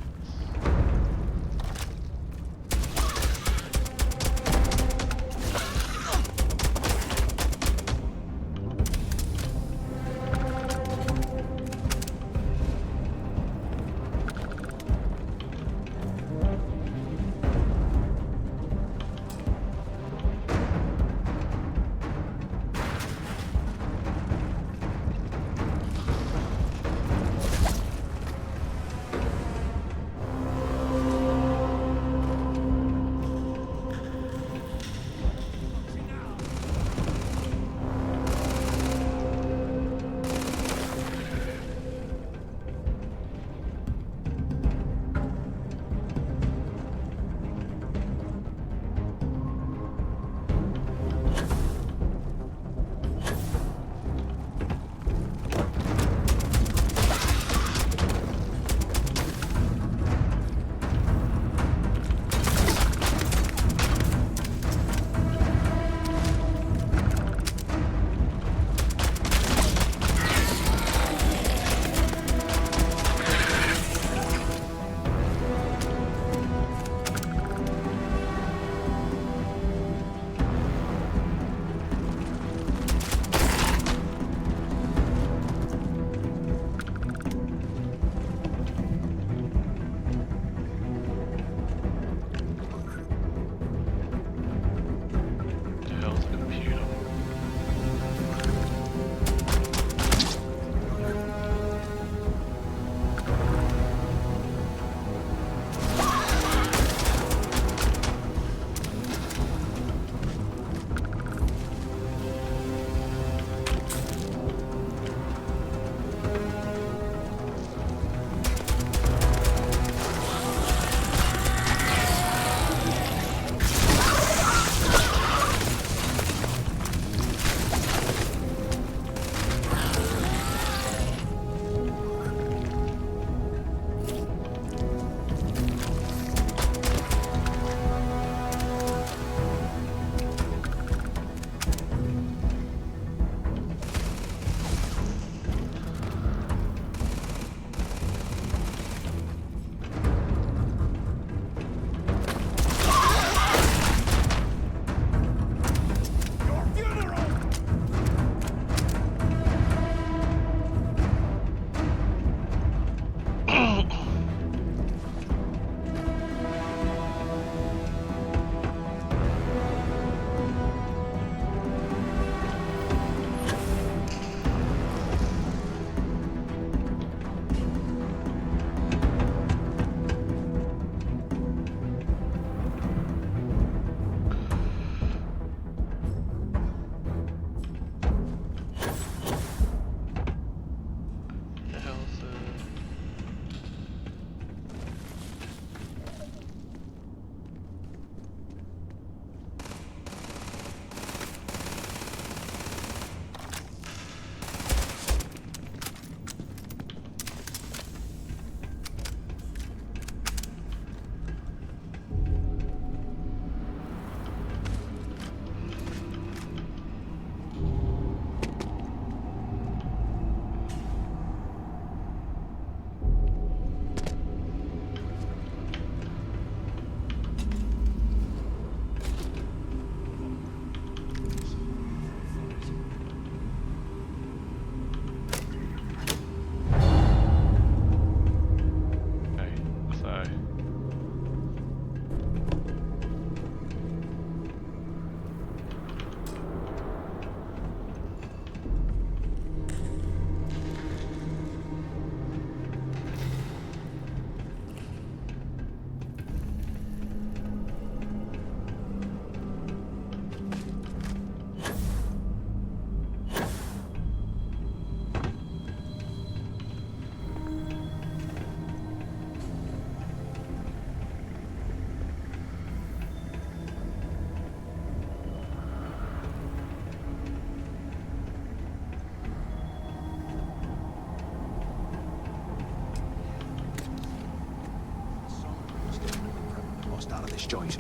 S11: joint.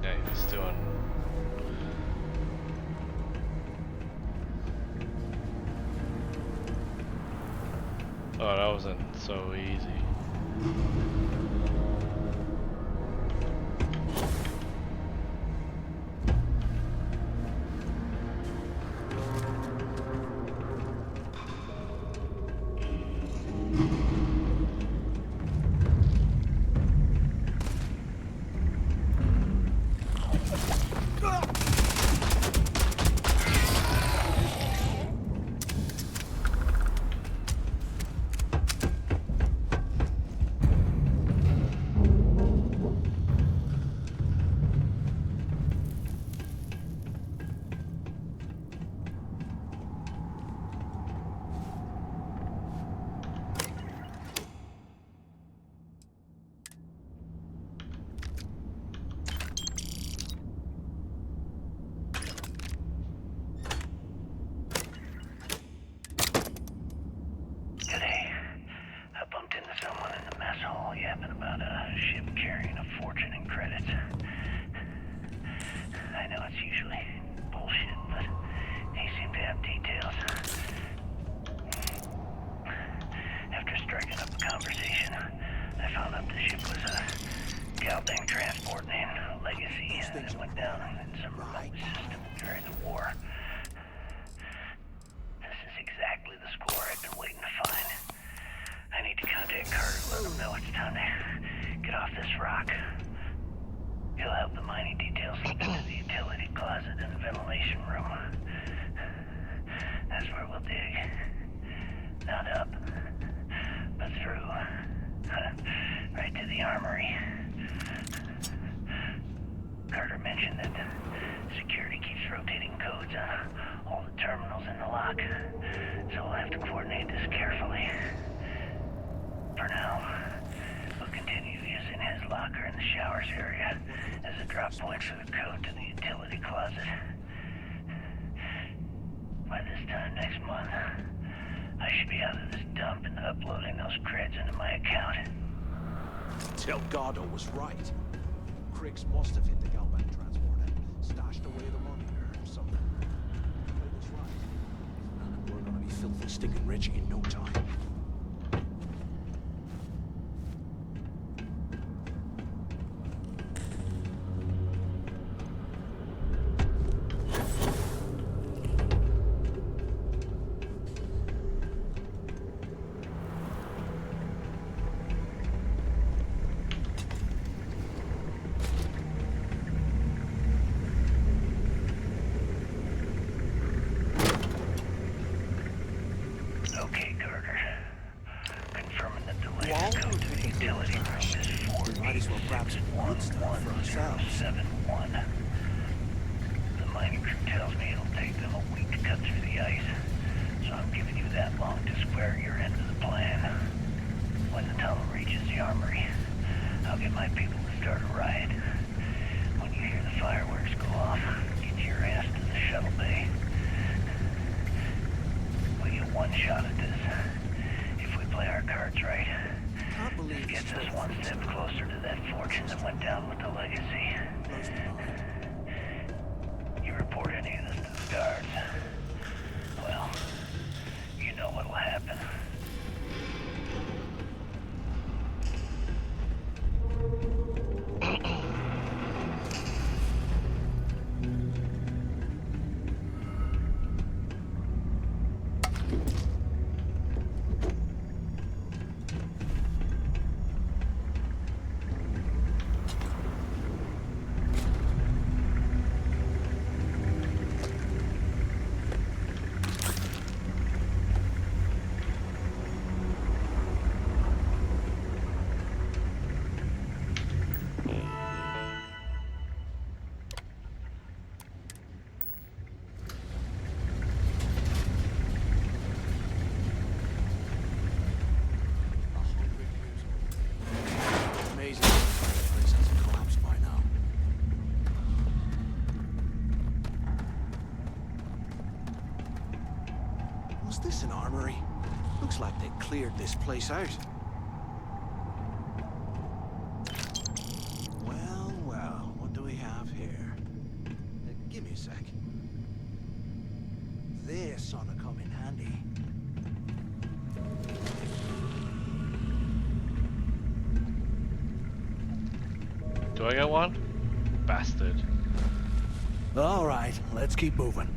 S1: Yeah, he's doing. Oh, that wasn't so easy.
S5: Today, I bumped into someone in the mess hall yapping about a ship carrying a fortune in credits. I know it's usually bullshit, but he seemed to have details. After striking up a conversation, I found out the ship was a Galbank transport named Legacy that went down in some remote system during the war. This is exactly the score I've been waiting to find. I need to contact Carter and let him know it's time to get off this rock. He'll have the mining details slip into the utility closet in the ventilation room. That's where we'll dig. Not up, but through. Right to the armory. Carter mentioned that security keeps rotating codes on all the terminals in the lock, so we'll have to coordinate this carefully. For now, we'll continue using his locker in the showers area as a drop point for the code to the utility closet. By this time next month, I should be out of this dump and uploading those creds into my account.
S11: Delgado was right. Criggs must have hit the Galbank transport and stashed away the money or something. He was right. We're gonna be filthy stinking rich in no time.
S5: Okay, Carter. Confirming that the latest code to the utility room is 4-1171. The mining crew tells me it'll take them a week to cut through the ice, so I'm giving you that long to square your end of the plan. When the tunnel reaches the armory, I'll get my people to start a riot. When you hear the fireworks go off, get your ass to the shuttle bay. We get one shot at this. If we play our cards right, this gets us one step closer to that fortune that went down with the Legacy. You report any of this to the guards, well, you know what'll happen.
S11: Was this an armory? Looks like they cleared this place out. Well, well, what do we have here? Give me a sec. This ought to come in handy.
S1: Do I get one? Bastard.
S11: All right, let's keep moving.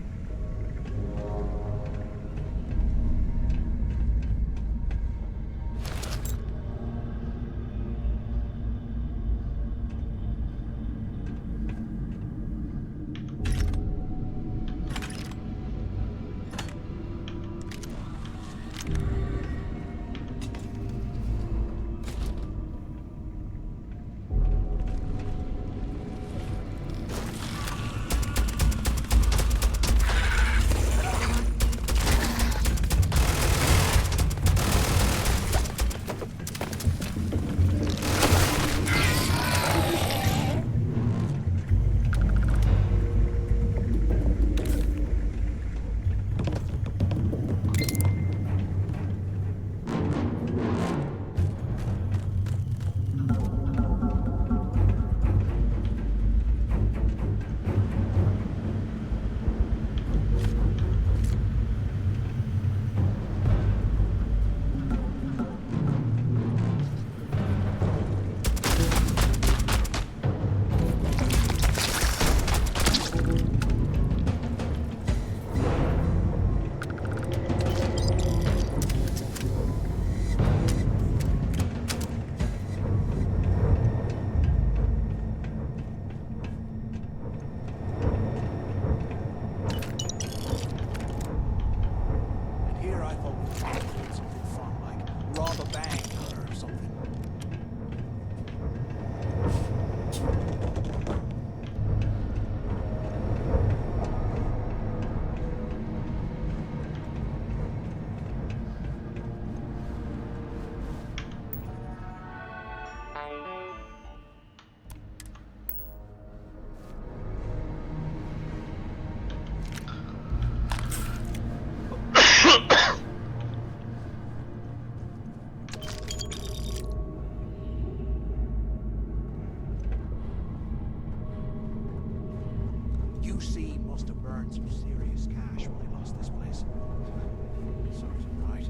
S11: UC must have burned some serious cash when they lost this place. Serves them right.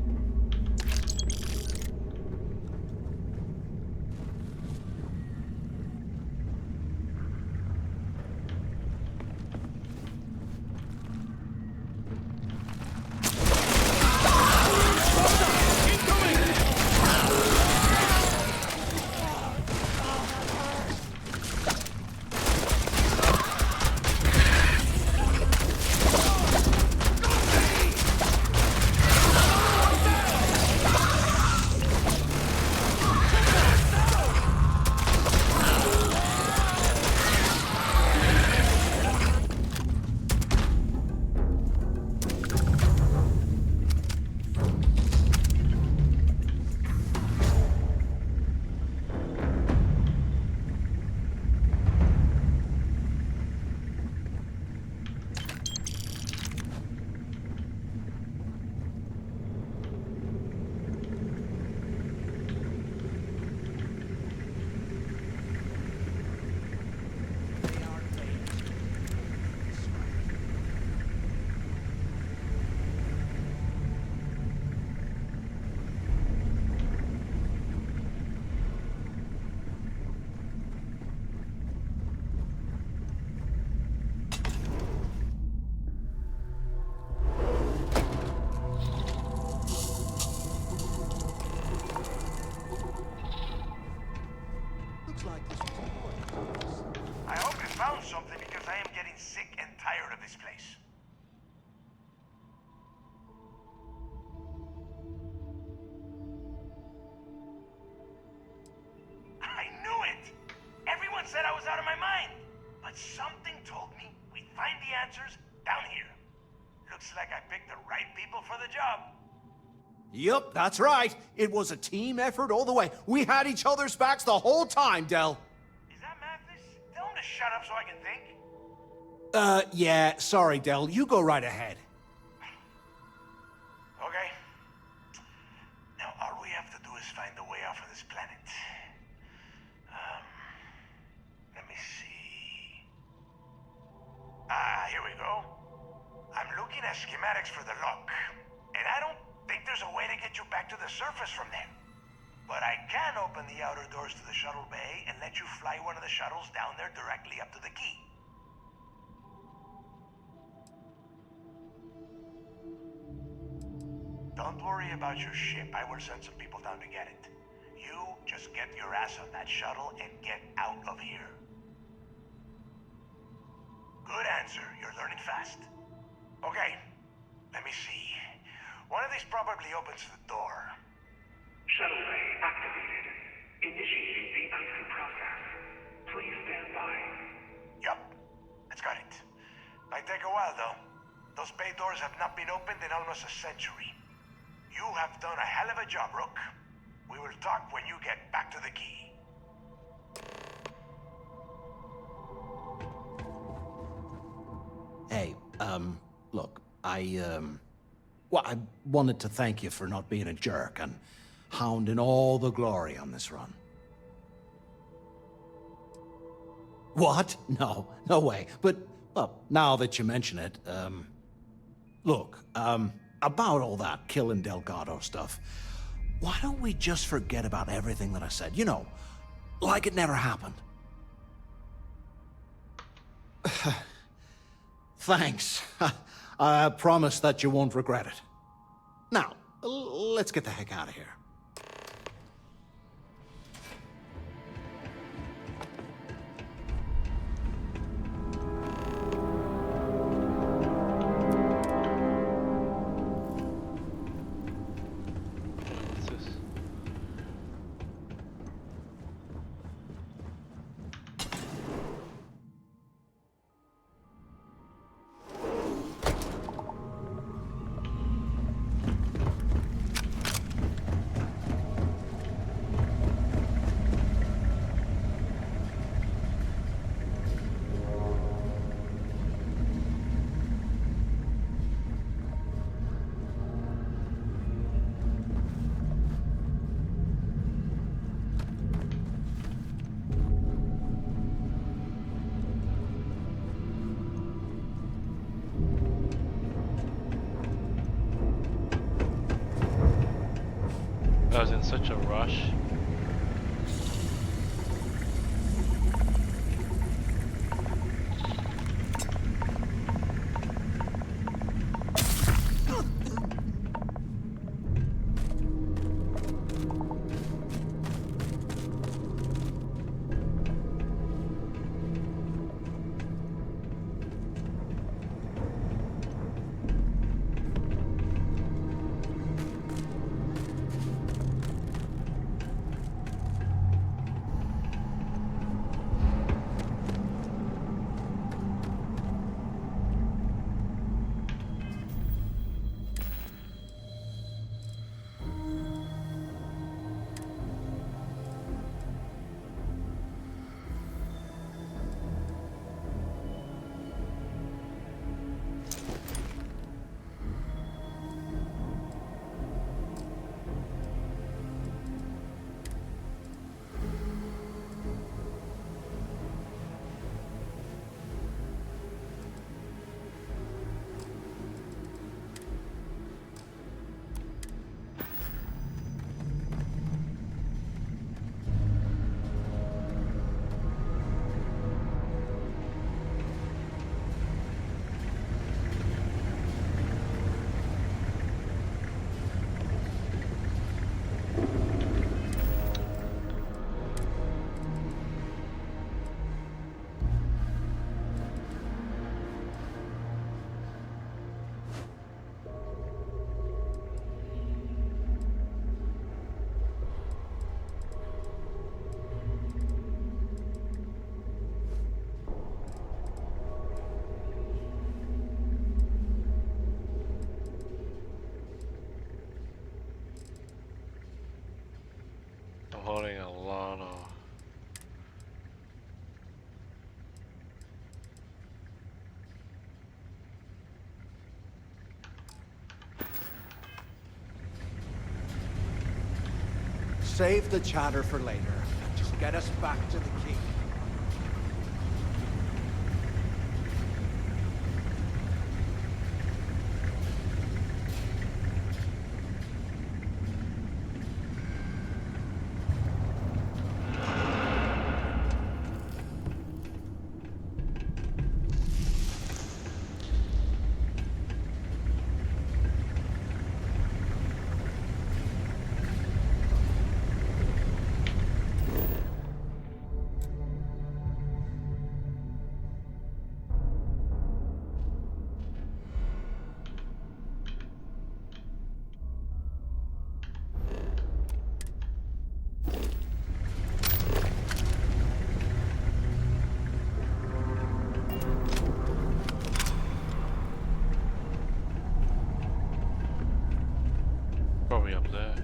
S17: I hope you found something because I am getting sick and tired of this place. I knew it! Everyone said I was out of my mind. But something told me we'd find the answers down here. Looks like I picked the right people for the job.
S11: Yup, that's right. It was a team effort all the way. We had each other's backs the whole time, Del.
S17: Is that Mathis? Tell him to shut up so I can think.
S11: Yeah, sorry, Del. You go right ahead.
S17: thanks for the look. And I don't think there's a way to get you back to the surface from there. But I can open the outer doors to the shuttle bay and let you fly one of the shuttles down there directly up to the key. Don't worry about your ship. I will send some people down to get it. You just get your ass on that shuttle and get out of here. Good answer. You're learning fast. Okay, let me see. One of these probably opens the door.
S5: Shuttle bay activated. Initiating the icing process. Please stand by.
S17: Yup, it's got it. Might take a while though. Those bay doors have not been opened in almost a century. You have done a hell of a job, Rook. We will talk when you get back to the key.
S11: Hey, look, well, I wanted to thank you for not being a jerk and hounding all the glory on this run. What? No, no way. But, well, now that you mention it, look, about all that killing Delgado stuff, why don't we just forget about everything that I said? You know, like it never happened. Thanks. I promise that you won't regret it. Now, let's get the heck out of here.
S1: I was in such a rush. Holding a lot of...
S11: Save the chatter for later. Just get us back to the key.
S1: Probably up there.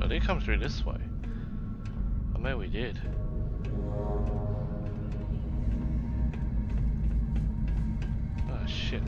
S1: Oh, they come through this way. I know we did. Oh shit.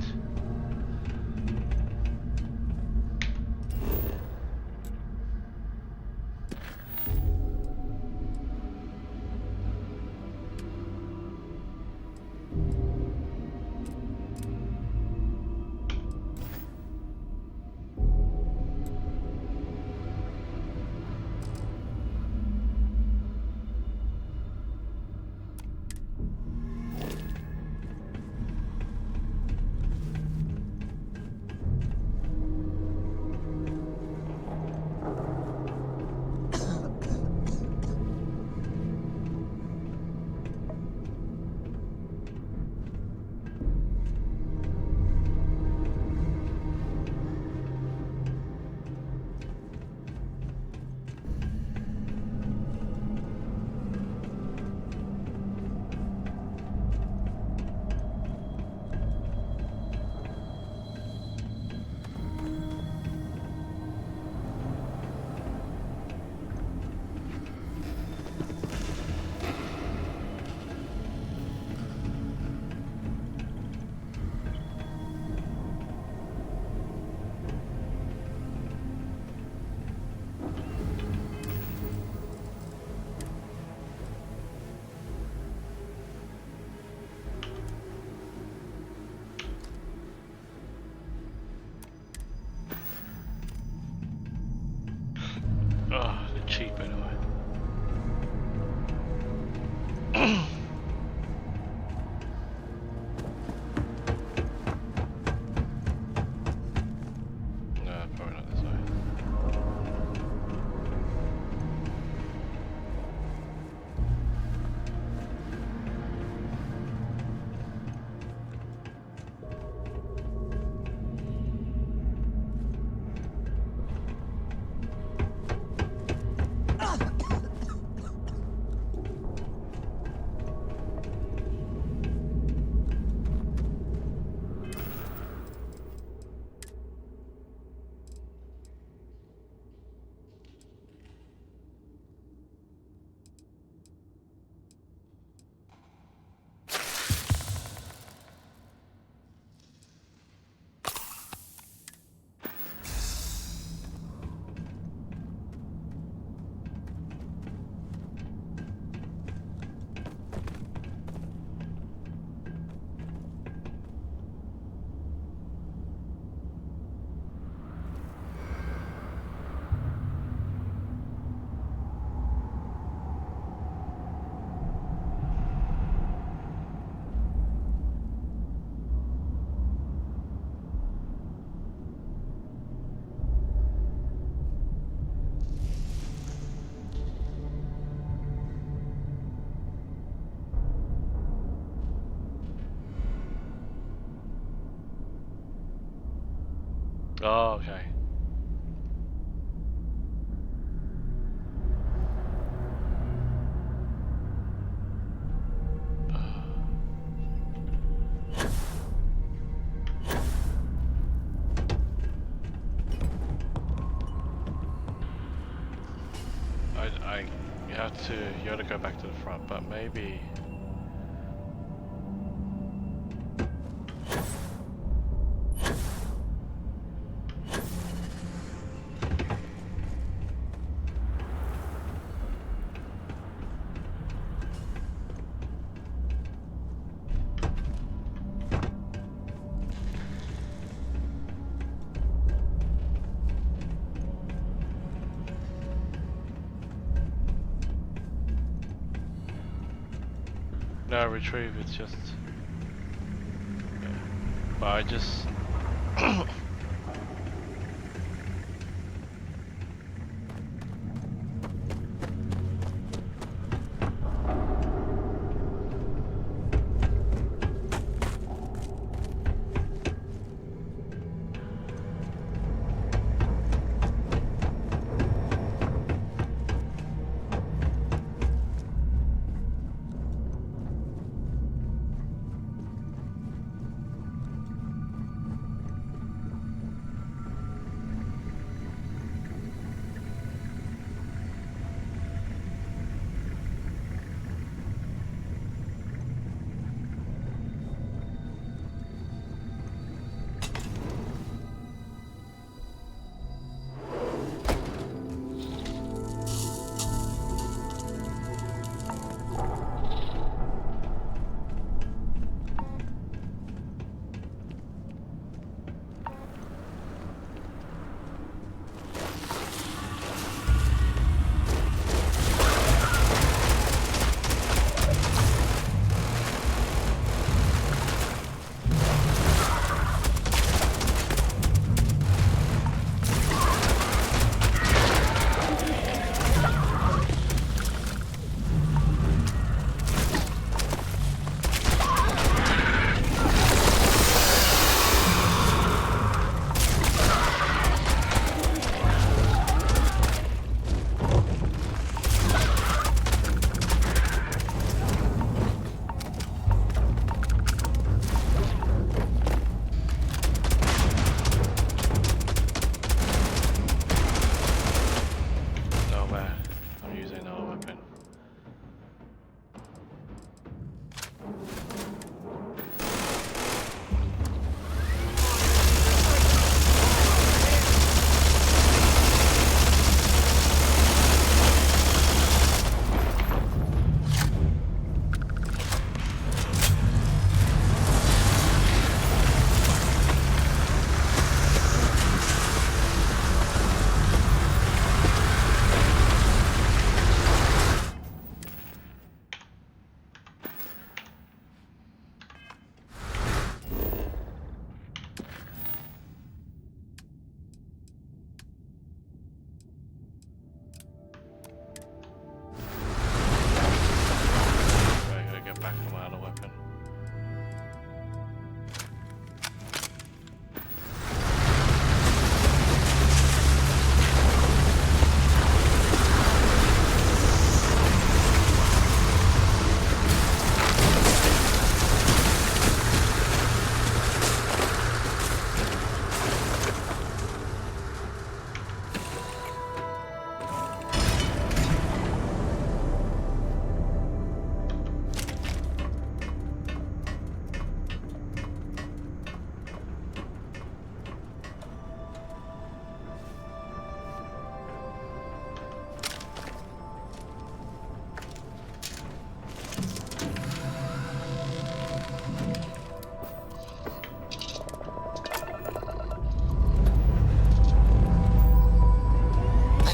S1: Oh, okay. You have to go back to the front, but maybe. No, retrieve, it's just... Yeah. But I just...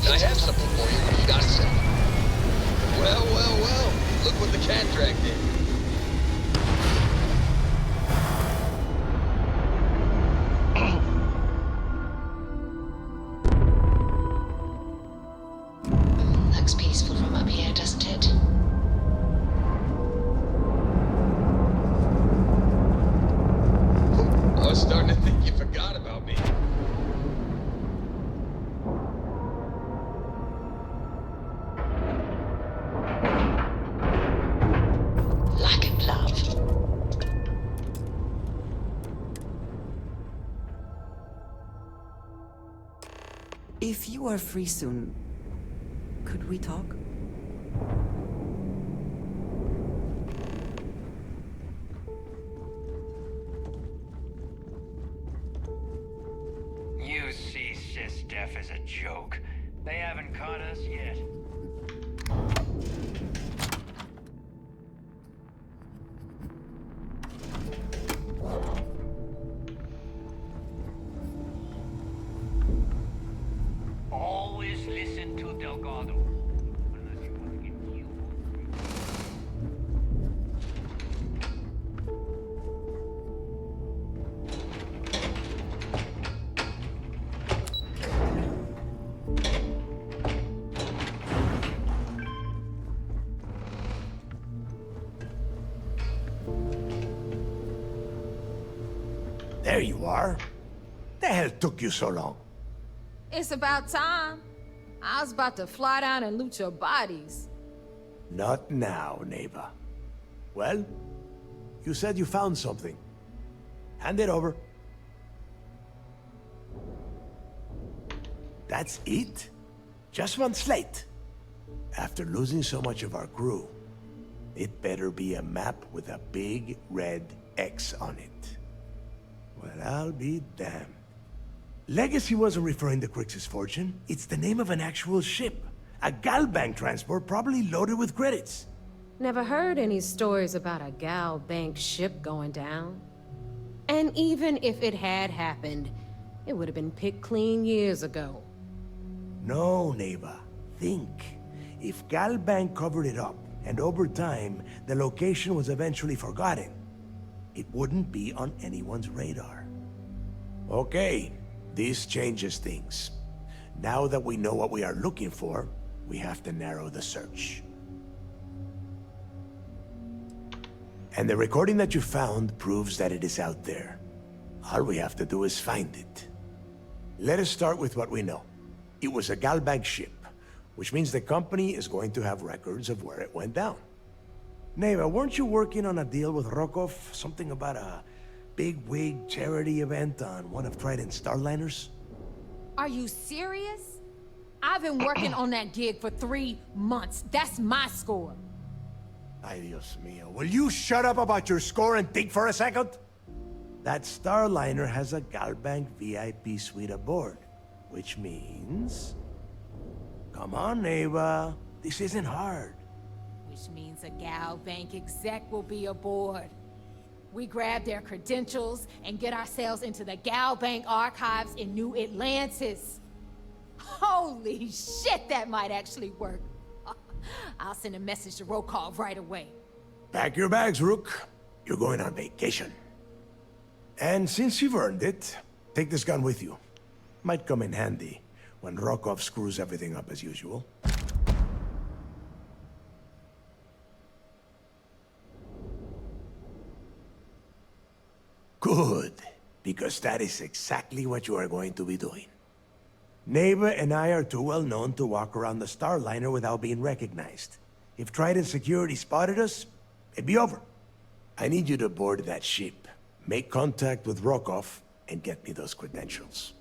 S20: I have something for you. What do you got to say? Well, well, well. Look what the cat dragged in.
S2: Looks peaceful from up here, doesn't it?
S20: I was starting to think you forgot about me.
S8: If you are free soon, could we talk?
S3: You see Sys-Def as a joke. They haven't caught us yet. Always listen to Delgado. Unless you want to get killed.
S6: There you are. The hell took you so long?
S7: It's about time. I was about to fly down and loot your bodies.
S6: Not now, neighbor. Well, you said you found something. Hand it over. That's it? Just one slate? After losing so much of our crew, it better be a map with a big red X on it. Well, I'll be damned. Legacy wasn't referring to Crix's fortune. It's the name of an actual ship. A Galbank transport probably loaded with credits.
S7: Never heard any stories about a Gal Bank ship going down. And even if it had happened, it would have been picked clean years ago.
S6: No, neighbor. Think. If Galbank covered it up, and over time, the location was eventually forgotten, it wouldn't be on anyone's radar. Okay, this changes things. Now that we know what we are looking for, we have to narrow the search. And the recording that you found proves that it is out there. All we have to do is find it. Let us start with what we know. It was a Galbank ship, which means the company is going to have records of where it went down. Neva, weren't you working on a deal with Rokov? Something about a big-wig charity event on one of Trident's Starliners?
S7: Are you serious? I've been working on that gig for 3 months. That's my score.
S6: Ay, Dios mío. Will you shut up about your score and think for a second? That Starliner has a Galbank VIP suite aboard, which means... Come on, Neva. This isn't hard.
S7: Which means a Gal Bank exec will be aboard. We grab their credentials and get ourselves into the Gal Bank archives in New Atlantis. Holy shit, that might actually work. I'll send a message to Rokov right away.
S6: Pack your bags, Rook. You're going on vacation. And since you've earned it, take this gun with you. Might come in handy when Rokov screws everything up as usual. Good, because that is exactly what you are going to be doing. Neva and I are too well known to walk around the Starliner without being recognized. If Trident Security spotted us, it'd be over. I need you to board that ship, make contact with Rokov, and get me those credentials.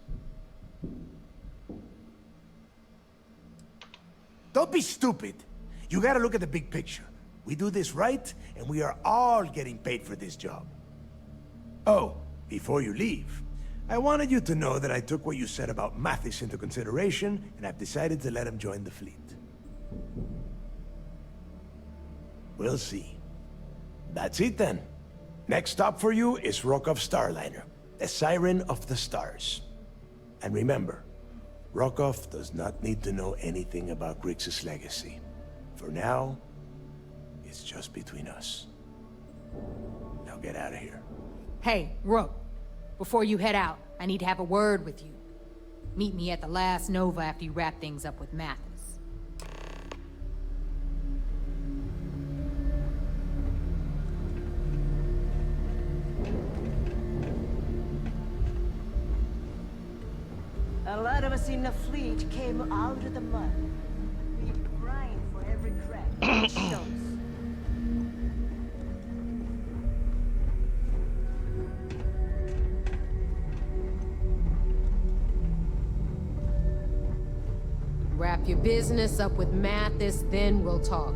S6: Don't be stupid. You gotta look at the big picture. We do this right, and we are all getting paid for this job. Oh, before you leave, I wanted you to know that I took what you said about Mathis into consideration, and I've decided to let him join the fleet. We'll see. That's it then. Next stop for you is Rokov Starliner, the Siren of the Stars. And remember, Rokov does not need to know anything about Grixis legacy. For now, it's just between us. Now get out of here.
S7: Hey, Rook. Before you head out, I need to have a word with you. Meet me at the last Nova after you wrap things up with Mathis.
S18: A lot of us in the fleet came out of the mud. We grind for every crack. It shows.
S7: Wrap your business up with Mathis, then we'll talk.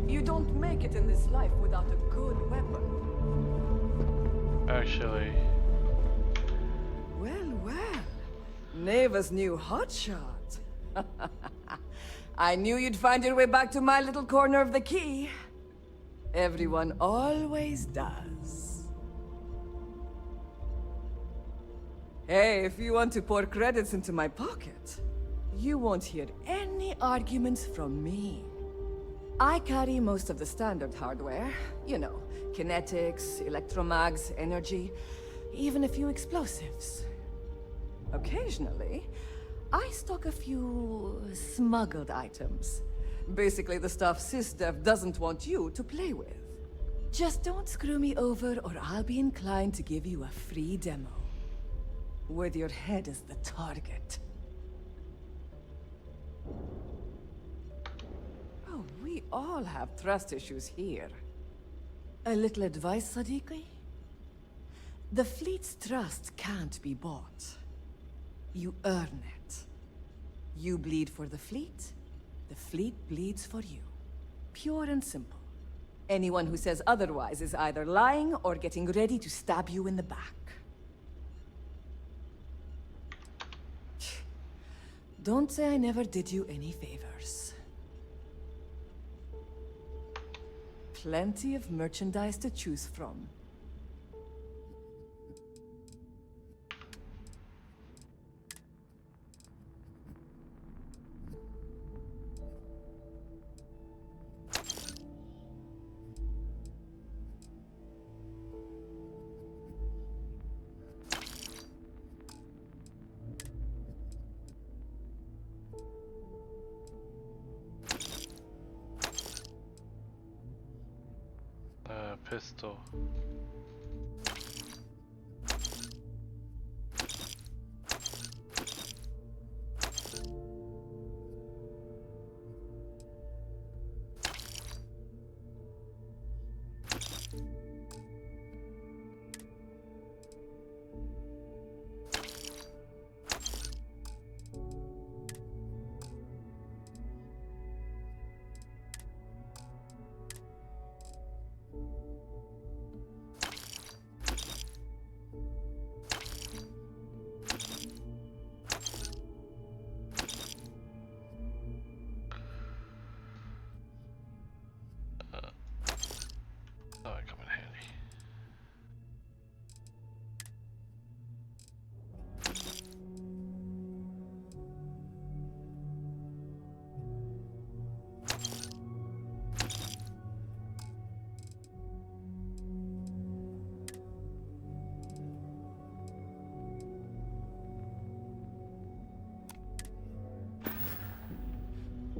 S10: You don't make it in this life without a good weapon.
S1: Actually...
S10: Well, well. Neva's new hotshot. I knew you'd find your way back to my little corner of the key. Everyone always does. Hey, if you want to pour credits into my pocket, you won't hear any arguments from me. I carry most of the standard hardware. You know, kinetics, electromags, energy, even a few explosives. Occasionally, I stock a few smuggled items. Basically the stuff SysDev doesn't want you to play with. Just don't screw me over or I'll be inclined to give you a free demo. With your head as the target. Oh, we all have trust issues here. A little advice, Sadiqi? The fleet's trust can't be bought. You earn it. You bleed for the fleet bleeds for you. Pure and simple. Anyone who says otherwise is either lying or getting ready to stab you in the back. Don't say I never did you any favors. Plenty of merchandise to choose from.
S1: Pistol.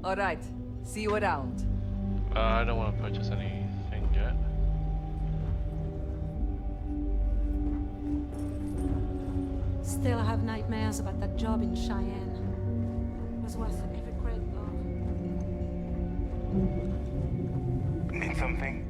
S10: All right, see you around.
S1: I don't want to purchase anything yet.
S7: Still have nightmares about that job in Cheyenne. It was worth every credit though.
S17: Need something?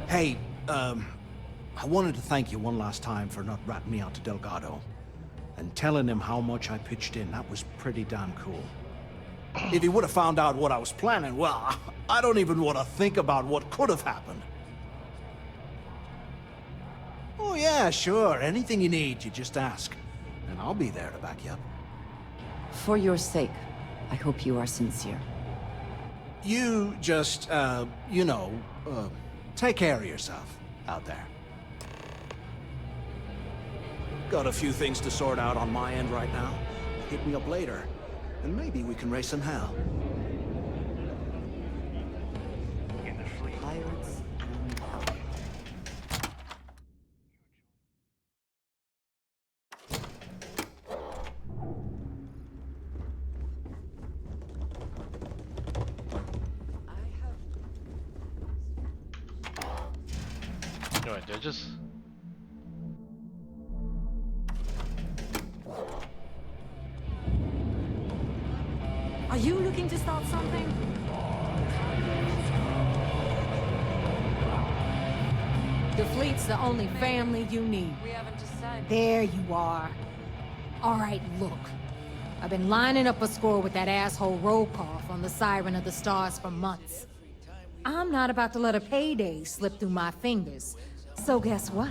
S11: Hey, I wanted to thank you one last time for not ratting me out to Delgado. And telling him how much I pitched in. That was pretty damn cool. If he would have found out what I was planning, well, I don't even want to think about what could have happened. Oh yeah, sure. Anything you need, you just ask. And I'll be there to back you up.
S8: For your sake, I hope you are sincere.
S11: You just, you know, take care of yourself out there. Got a few things to sort out on my end right now. Hit me up later, and maybe we can raise some hell.
S8: Pirates and hell.
S1: Right, they're just...
S7: Are you looking to start something? The fleet's the only family you need.
S10: We haven't decided.
S7: There you are. All right, look. I've been lining up a score with that asshole Rokoff on the Siren of the Stars for months. I'm not about to let a payday slip through my fingers. So guess what?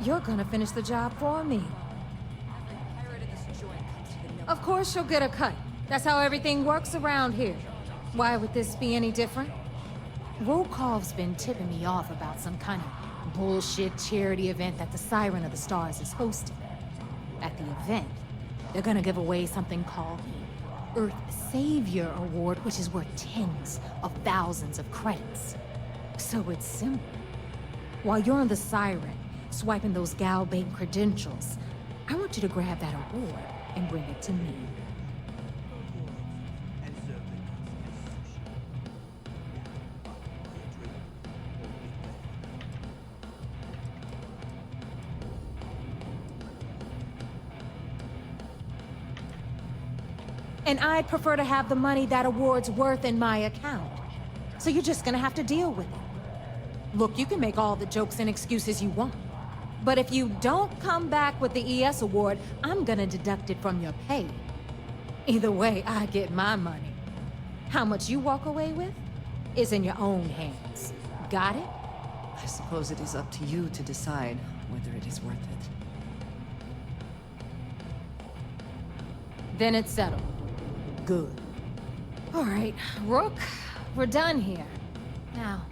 S7: You're gonna finish the job for me. Of course you'll get a cut. That's how everything works around here. Why would this be any different? Rokoff's been tipping me off about some kind of bullshit charity event that the Siren of the Stars is hosting. At the event, they're gonna give away something called the Earth Savior Award, which is worth tens of thousands of credits. So it's simple. While you're on the Siren, swiping those Galbait credentials, I want you to grab that award and bring it to me. And I'd prefer to have the money that award's worth in my account. So you're just gonna have to deal with it. Look, you can make all the jokes and excuses you want. But if you don't come back with the ES award, I'm gonna deduct it from your pay. Either way, I get my money. How much you walk away with is in your own hands. Got it?
S8: I suppose it is up to you to decide whether it is worth it.
S7: Then it's settled. Good. All right, Rook, we're done here. Now,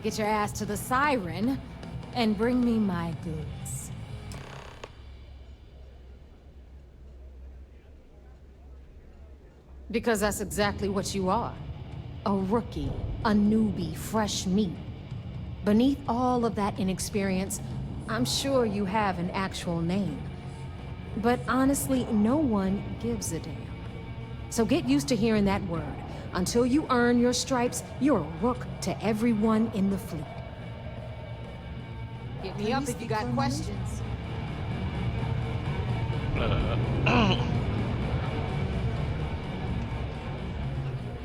S7: get your ass to the Siren and bring me my goods. Because that's exactly what you are. A rookie, a newbie, fresh meat. Beneath all of that inexperience, I'm sure you have an actual name. But honestly, no one gives a damn. So get used to hearing that word. Until you earn your stripes, you're a rook to everyone in the fleet. Hit me up if you got questions.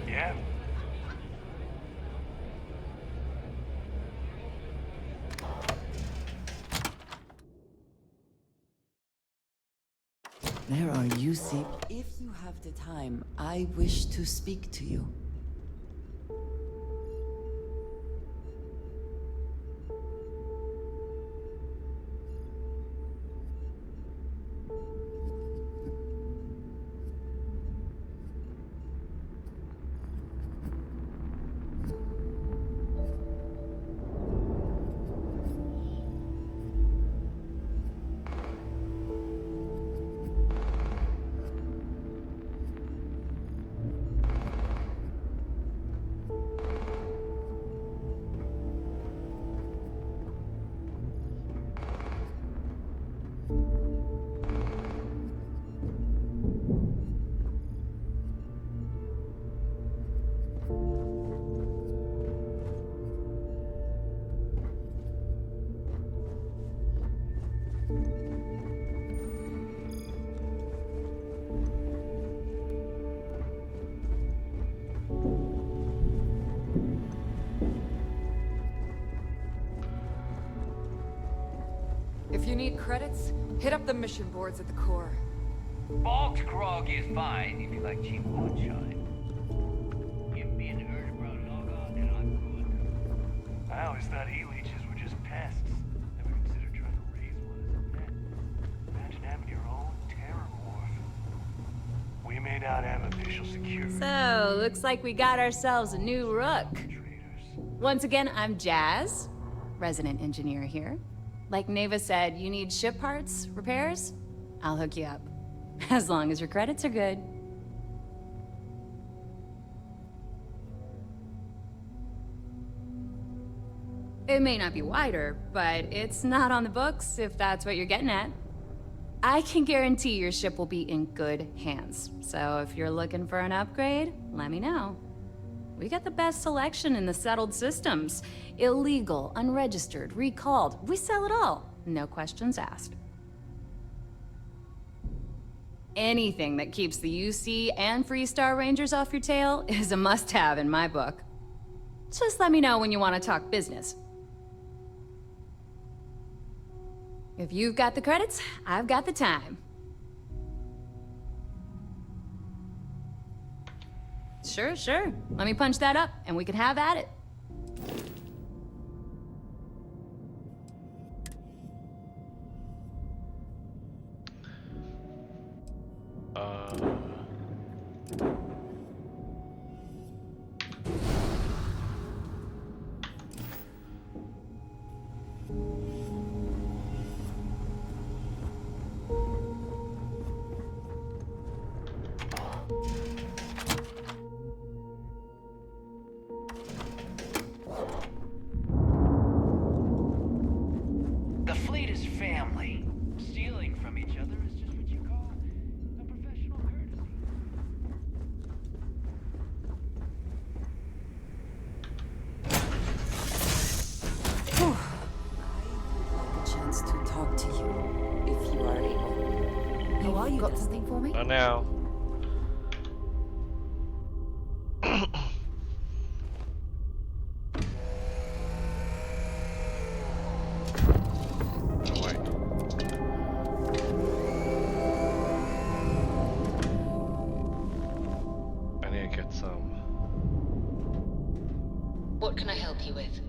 S5: Yeah.
S8: There are you, see. If you have the time, I wish to speak to you.
S10: If you need credits, hit up the mission boards at the core.
S3: Bulk grog is fine if you like cheap moonshine. Give me an urge brown log on and I'm good.
S5: I always thought E-leeches were just pests. Never considered trying to raise one as a pet. Imagine having your own terror morph. We may not have official security.
S9: So, looks like we got ourselves a new rook. Once again, I'm Jazz, resident engineer here. Like Neva said, you need ship parts, repairs? I'll hook you up. As long as your credits are good. It may not be wider, but it's not on the books if that's what you're getting at. I can guarantee your ship will be in good hands. So if you're looking for an upgrade, let me know. We got the best selection in the settled systems. Illegal, unregistered, recalled. We sell it all. No questions asked. Anything that keeps the UC and Freestar Rangers off your tail is a must-have in my book. Just let me know when you want to talk business. If you've got the credits, I've got the time. Sure. Let me punch that up, and we can have at it.
S3: The fleet is family. Stealing from each other is just what you call a professional courtesy.
S8: A chance to talk to you, if you are able.
S9: How are you? Got something for me?
S1: Not now.
S2: What can I help you with?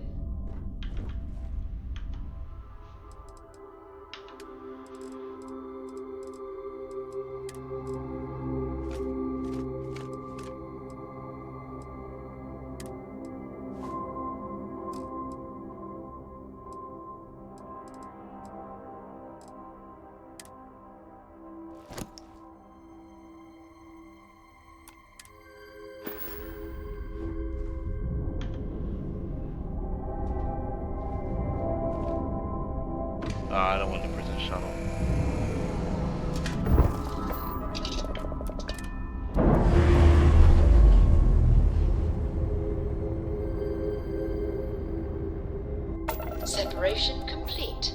S1: I don't want the prison shuttle.
S2: Separation complete.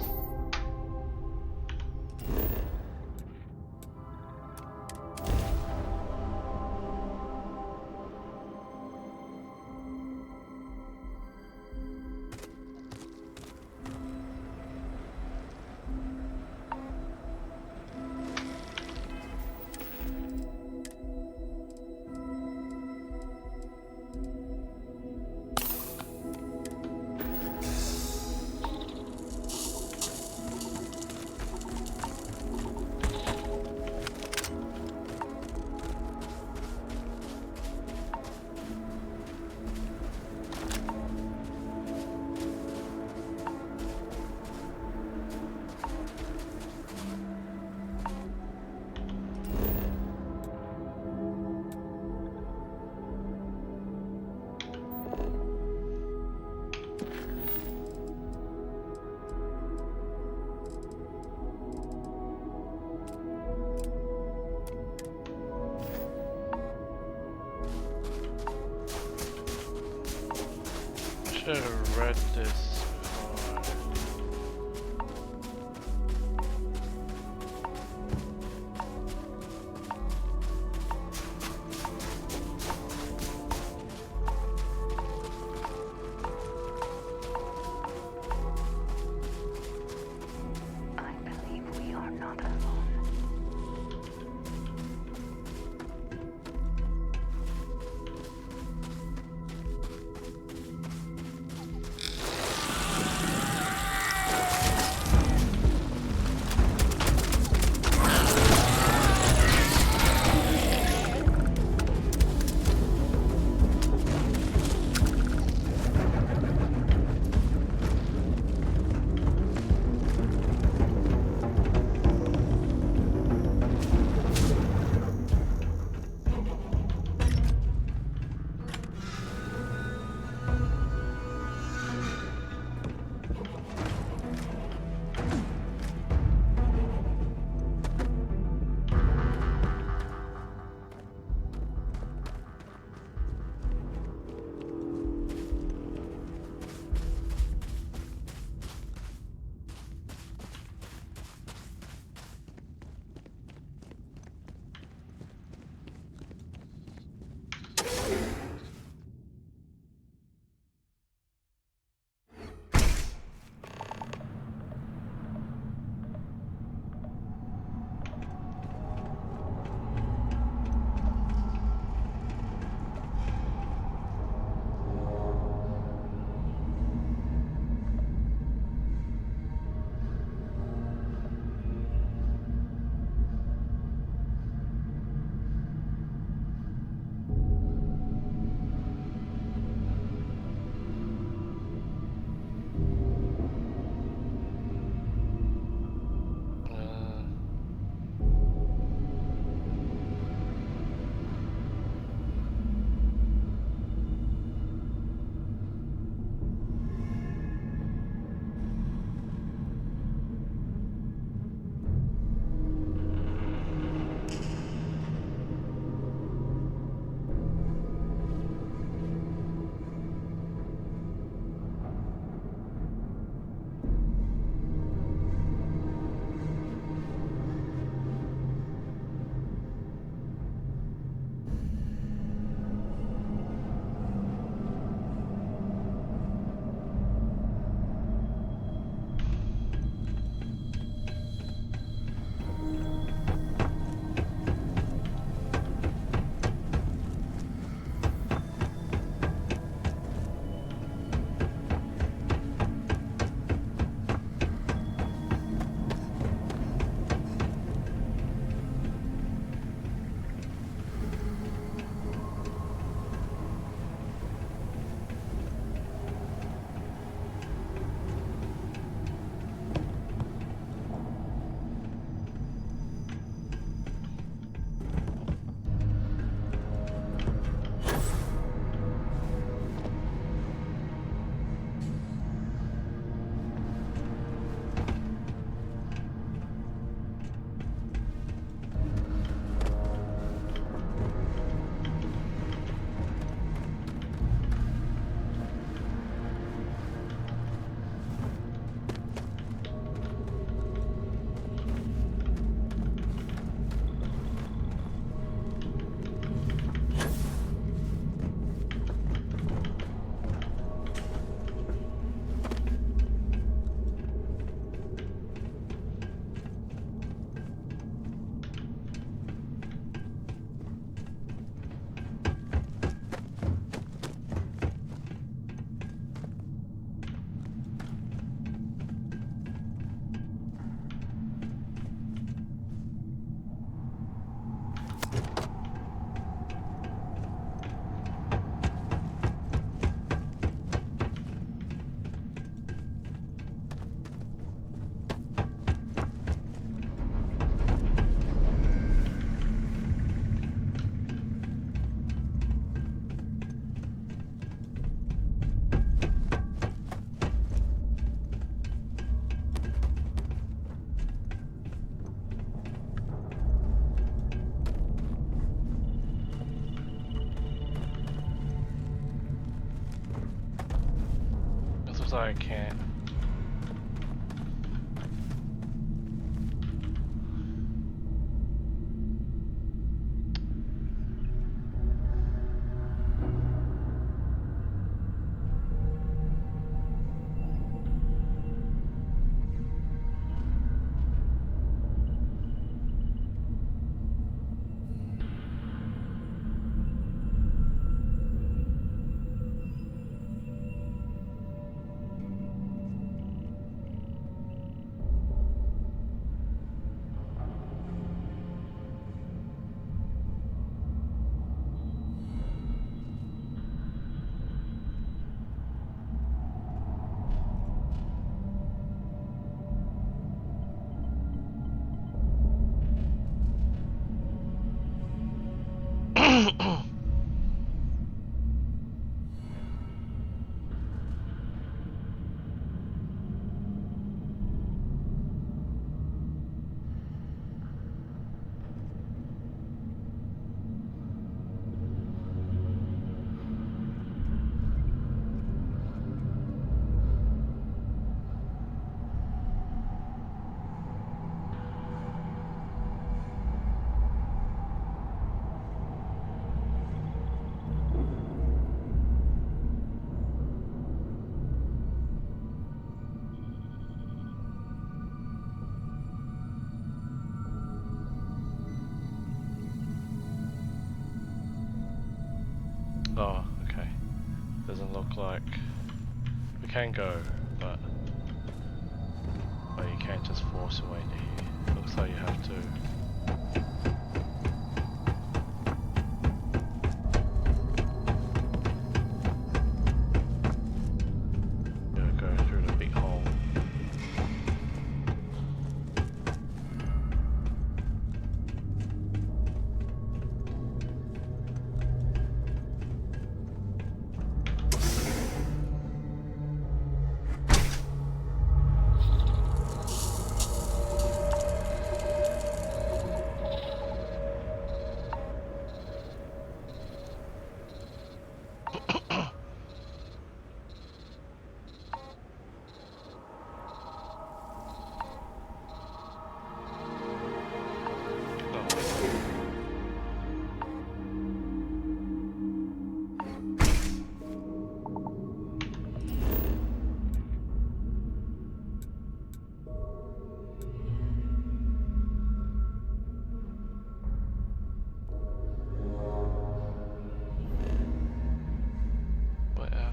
S2: Should have read this before.
S19: I believe we are not alone.
S1: like I can't. Oh, okay. Doesn't look like we can go, but you can't just force your way to here. Looks like you have to. Go through the big hole.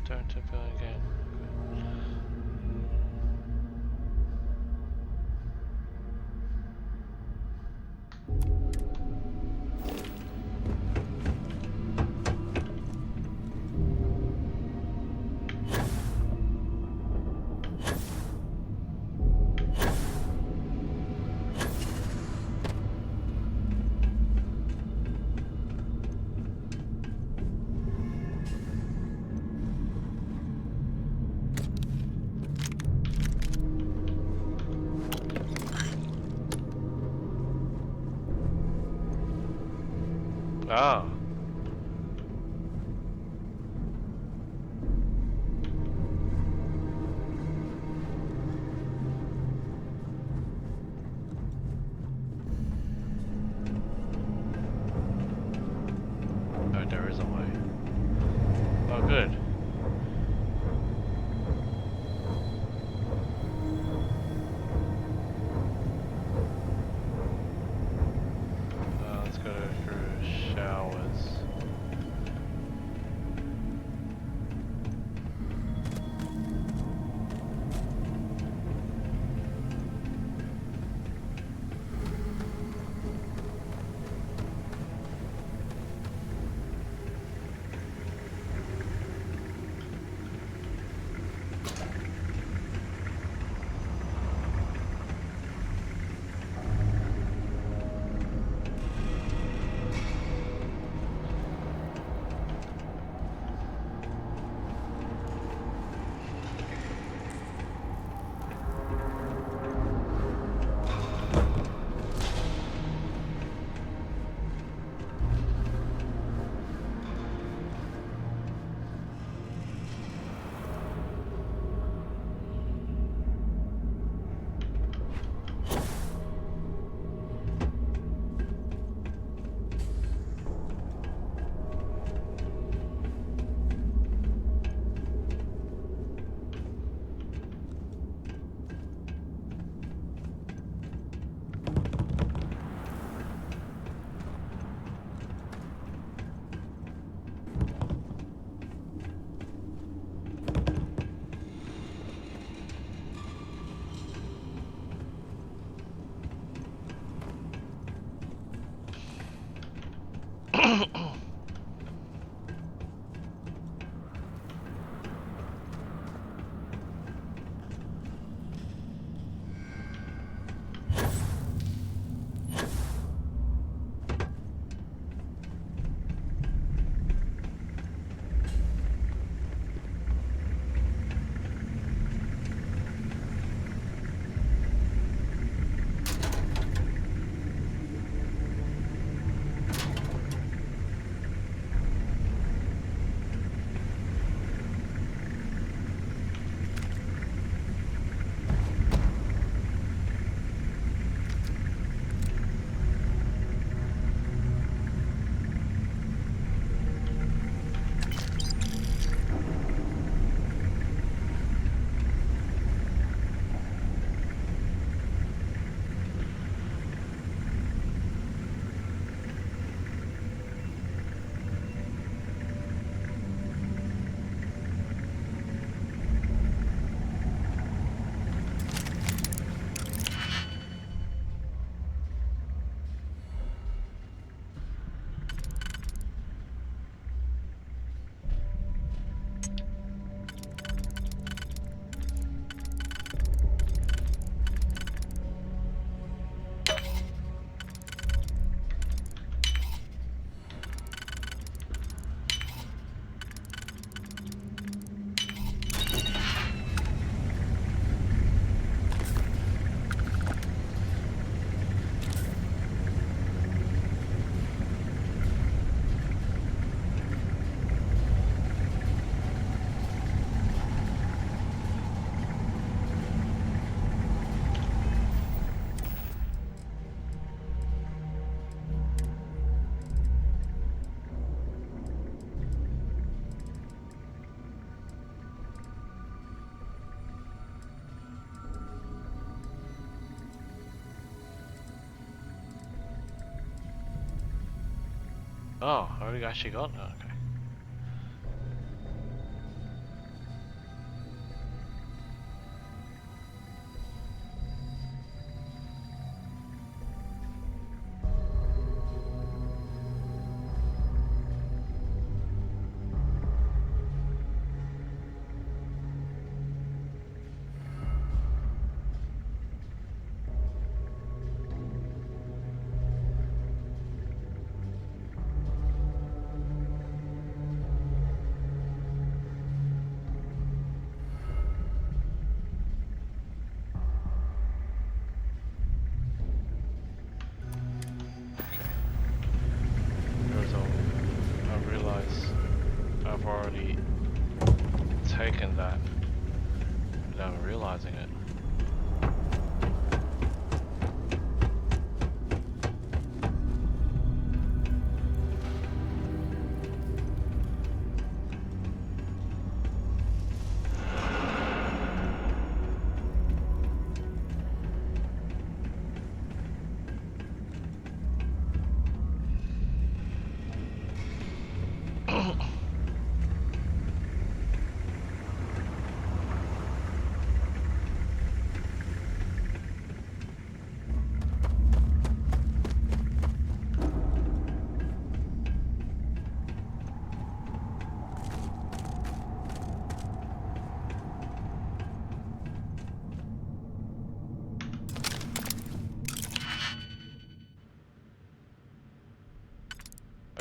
S1: Turn to fill again. Ah. Oh, there is a way. Oh, good. Let's go through showers. Oh, I already actually got that. Okay. I realize I've already taken that without realizing it.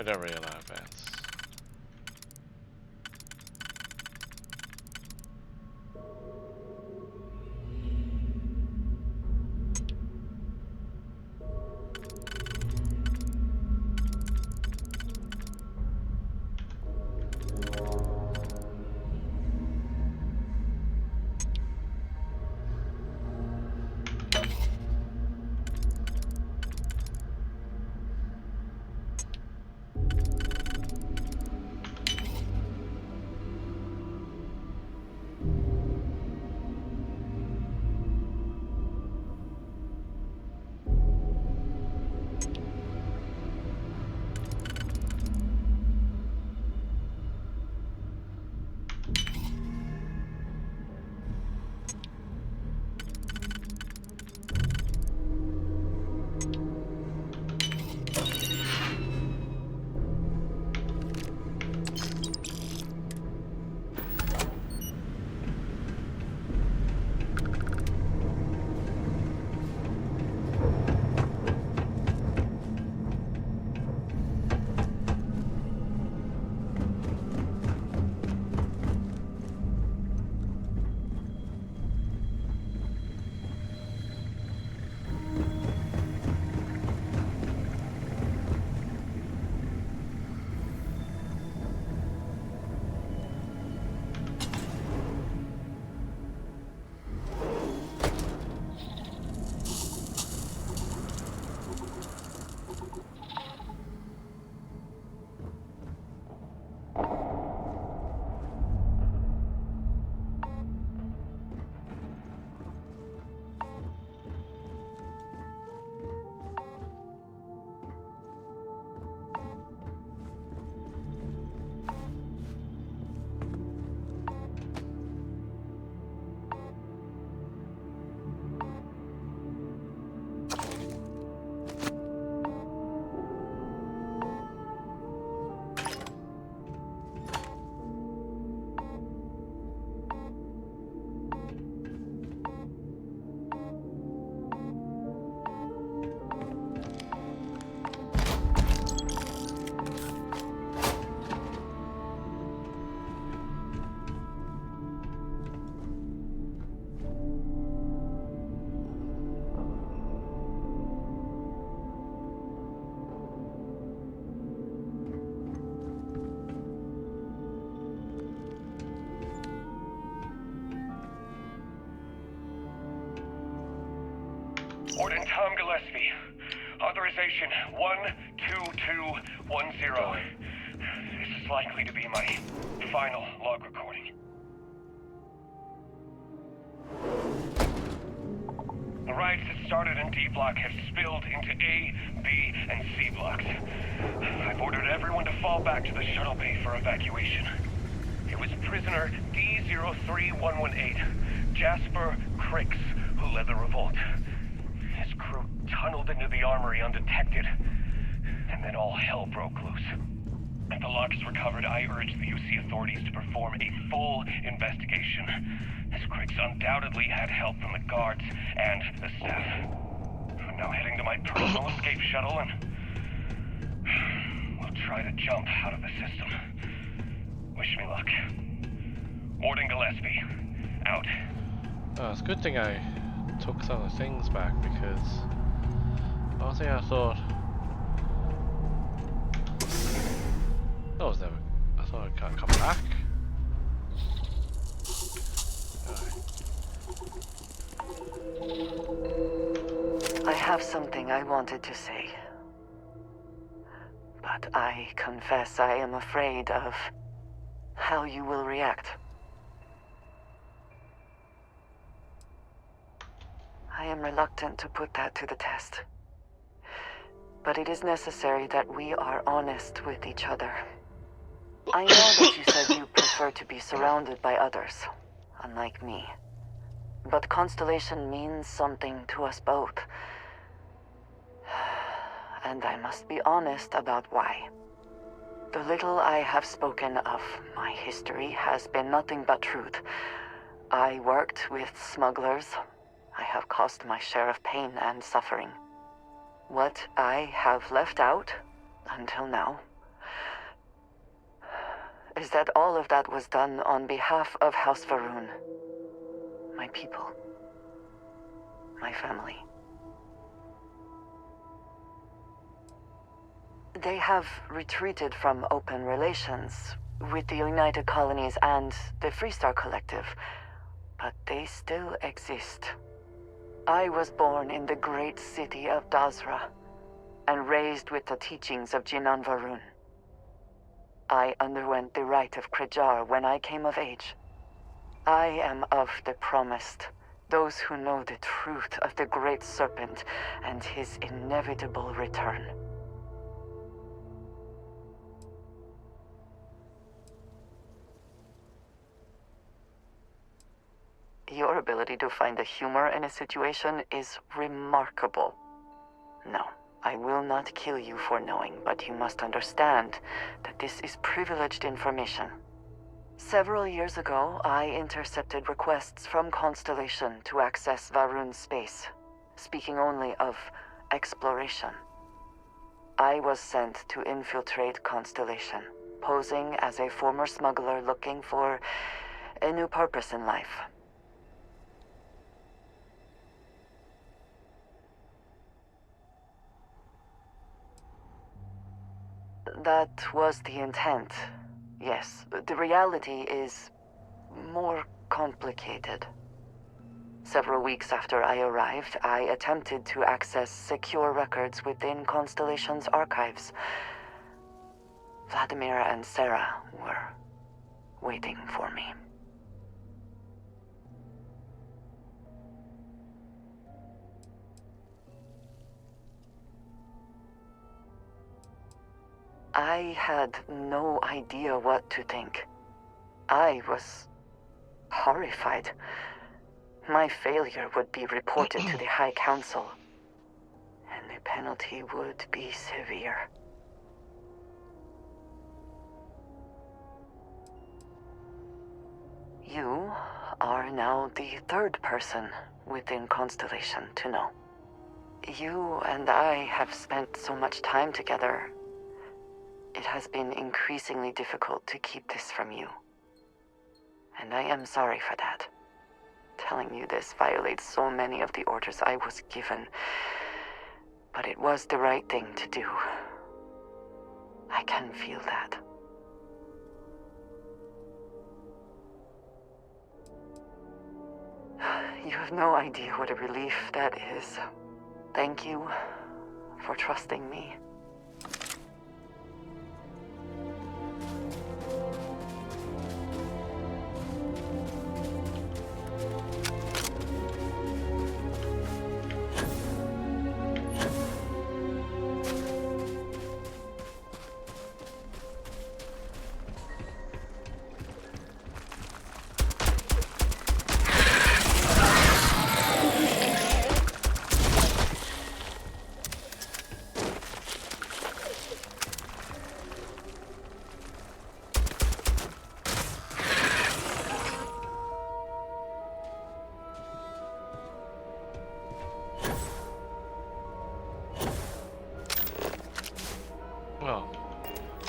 S1: I don't really like advance.
S21: Warden Tom Gillespie. Authorization 12210. This is likely to be my final log recording. The riots that started in D Block have spilled into A, B, and C blocks. I've ordered everyone to fall back to the shuttle bay for evacuation. It was prisoner D03118, Jasper Cricks, who led the revolt. His crew tunneled into the armory undetected, and then all hell broke loose. If the log is recovered, I urge the UC authorities to perform a full investigation, as Cricks undoubtedly had help from the guards and the staff. I'm now heading to my personal escape shuttle, and we'll try to jump out of the system. Wish me luck. Warden Gillespie, out.
S1: Oh, it's a good thing I took some of the things back, because I think I thought that was never. I thought I can't come back.
S18: I have something I wanted to say. But I confess I am afraid of how you will react. I am reluctant to put that to the test. But it is necessary that we are honest with each other. I know that you said you prefer to be surrounded by others, unlike me. But Constellation means something to us both. And I must be honest about why. The little I have spoken of my history has been nothing but truth. I worked with smugglers. I have caused my share of pain and suffering. What I have left out, until now, is that all of that was done on behalf of House Va'ruun. My people. My family. They have retreated from open relations with the United Colonies and the Freestar Collective, but they still exist. I was born in the great city of Dazra, and raised with the teachings of Jinan Va'ruun. I underwent the rite of Krejar when I came of age. I am of the promised, those who know the truth of the Great Serpent and his inevitable return. Your ability to find the humor in a situation is remarkable. No, I will not kill you for knowing, but you must understand that this is privileged information. Several years ago, I intercepted requests from Constellation to access Va'ruun's space, speaking only of exploration. I was sent to infiltrate Constellation, posing as a former smuggler looking for a new purpose in life. That was the intent, yes. The reality is more complicated. Several weeks after I arrived, I attempted to access secure records within Constellation's archives. Vladimir and Sarah were waiting for me. I had no idea what to think. I was horrified. My failure would be reported to the High Council, and the penalty would be severe. You are now the third person within Constellation to know. You and I have spent so much time together. It has been increasingly difficult to keep this from you. And I am sorry for that. Telling you this violates so many of the orders I was given. But it was the right thing to do. I can feel that. You have no idea what a relief that is.
S8: Thank you for trusting me.
S1: Well,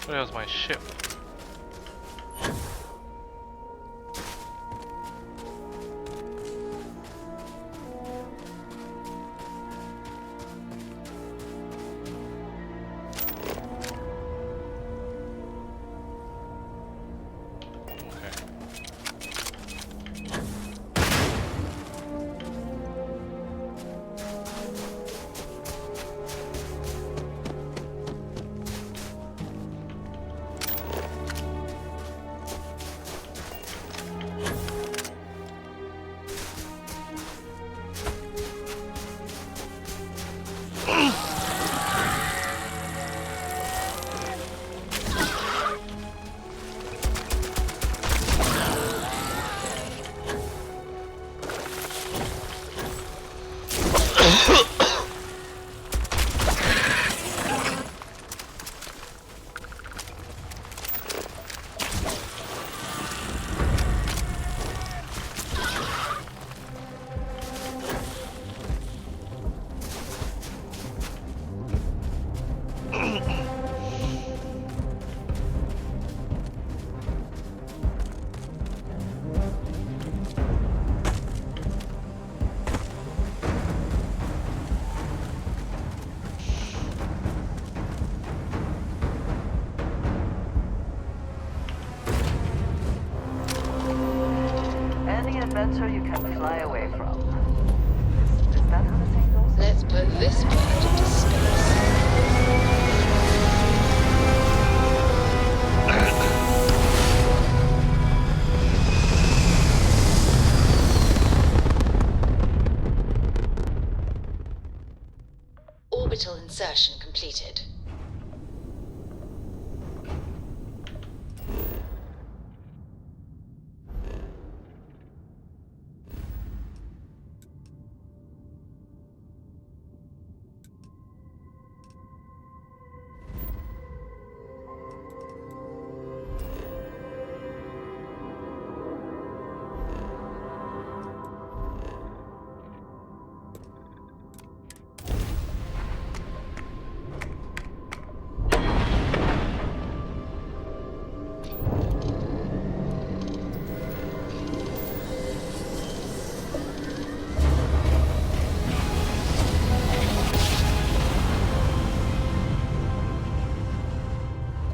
S1: where's my ship?
S8: Any adventure you can fly away from. Is that how the saying goes?
S2: Let's put this planet into space. Orbital insertion completed.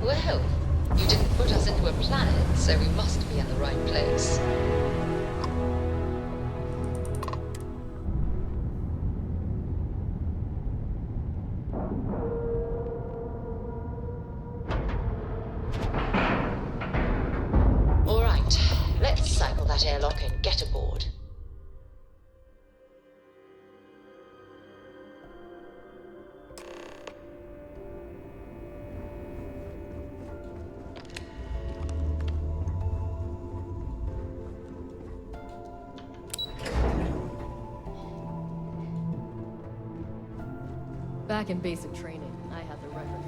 S2: Well, you didn't put us into a planet, so we must be in the right place. All right, let's cycle that airlock and get aboard.
S7: Back in basic training, I had the record.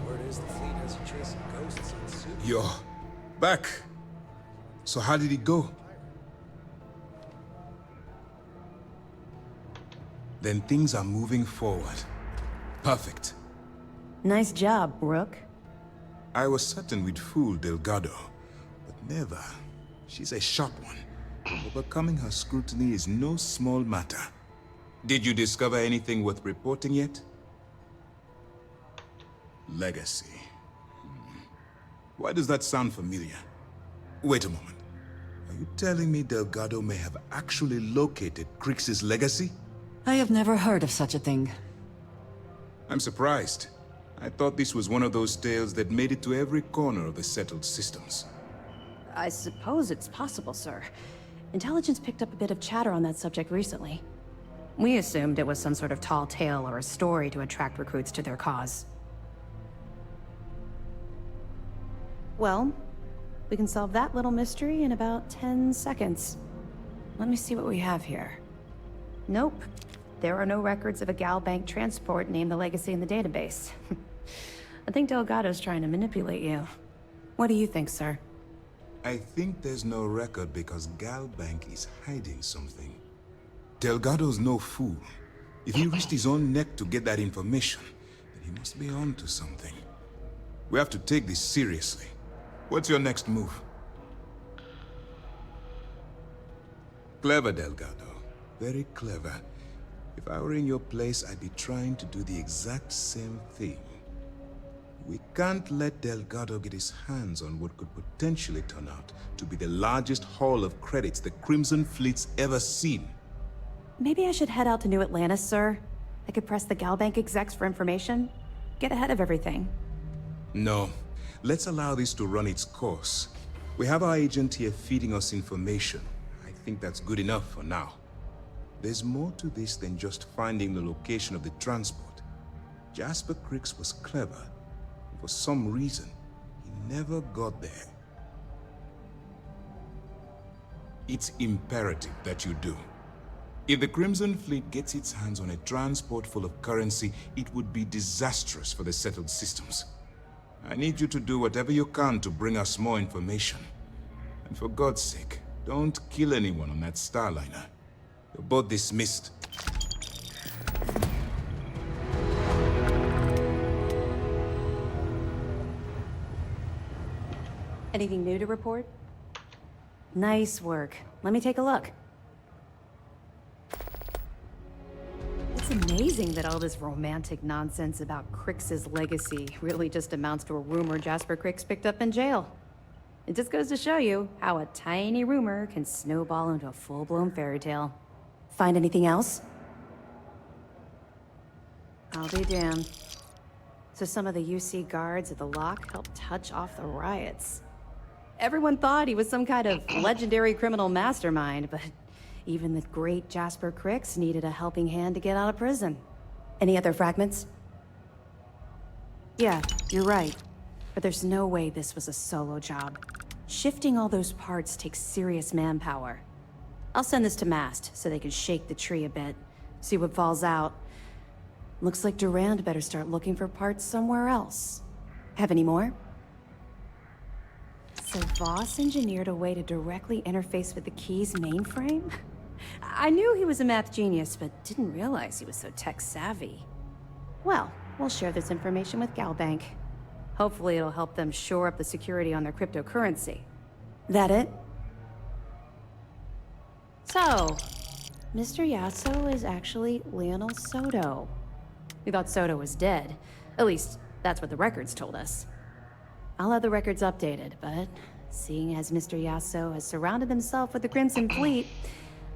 S13: Word is the fleet has you chasing ghosts and soup.
S22: Yo, back. So how did it go? Then things are moving forward. Perfect.
S18: Nice job, Rook.
S22: I was certain we'd fool Delgado, but never. She's a sharp one. Overcoming her scrutiny is no small matter. Did you discover anything worth reporting yet? Legacy. Why does that sound familiar? Wait a moment. Are you telling me Delgado may have actually located Crix's legacy?
S8: I have never heard of such a thing.
S22: I'm surprised. I thought this was one of those tales that made it to every corner of the settled systems.
S12: I suppose it's possible, sir. Intelligence picked up a bit of chatter on that subject recently. We assumed it was some sort of tall tale or a story to attract recruits to their cause. Well, we can solve that little mystery in about 10 seconds. Let me see what we have here. Nope. There are no records of a Gal Bank transport named the Legacy in the database. I think Delgado's trying to manipulate you. What do you think, sir?
S22: I think there's no record because Gal Bank is hiding something. Delgado's no fool. If he risked his own neck to get that information, then he must be on to something. We have to take this seriously. What's your next move? Clever, Delgado. Very clever. If I were in your place, I'd be trying to do the exact same thing. We can't let Delgado get his hands on what could potentially turn out to be the largest haul of credits the Crimson Fleet's ever seen.
S12: Maybe I should head out to New Atlantis, sir. I could press the Gal Bank execs for information. Get ahead of everything.
S22: No. Let's allow this to run its course. We have our agent here feeding us information. I think that's good enough for now. There's more to this than just finding the location of the transport. Jasper Cricks was clever. For some reason, he never got there. It's imperative that you do. If the Crimson Fleet gets its hands on a transport full of currency, it would be disastrous for the settled systems. I need you to do whatever you can to bring us more information. And for God's sake, don't kill anyone on that Starliner. You're both dismissed.
S12: Anything new to report? Nice work. Let me take a look. It's amazing that all this romantic nonsense about Crix's legacy really just amounts to a rumor Jasper Crix picked up in jail. It just goes to show you how a tiny rumor can snowball into a full-blown fairy tale. Find anything else? I'll be damned. So some of the UC guards at the lock helped touch off the riots. Everyone thought he was some kind of legendary criminal mastermind, but even the great Jasper Crix needed a helping hand to get out of prison. Any other fragments? Yeah, you're right. But there's no way this was a solo job. Shifting all those parts takes serious manpower. I'll send this to Mast so they can shake the tree a bit, see what falls out. Looks like Durand better start looking for parts somewhere else. Have any more? So Voss engineered a way to directly interface with the Key's mainframe? I knew he was a math genius, but didn't realize he was so tech-savvy. Well, we'll share this information with Gal Bank. Hopefully it'll help them shore up the security on their cryptocurrency. That it? So, Mr. Yasso is actually Lionel Soto. We thought Soto was dead. At least, that's what the records told us. I'll have the records updated, but seeing as Mr. Yasso has surrounded himself with the Crimson Fleet,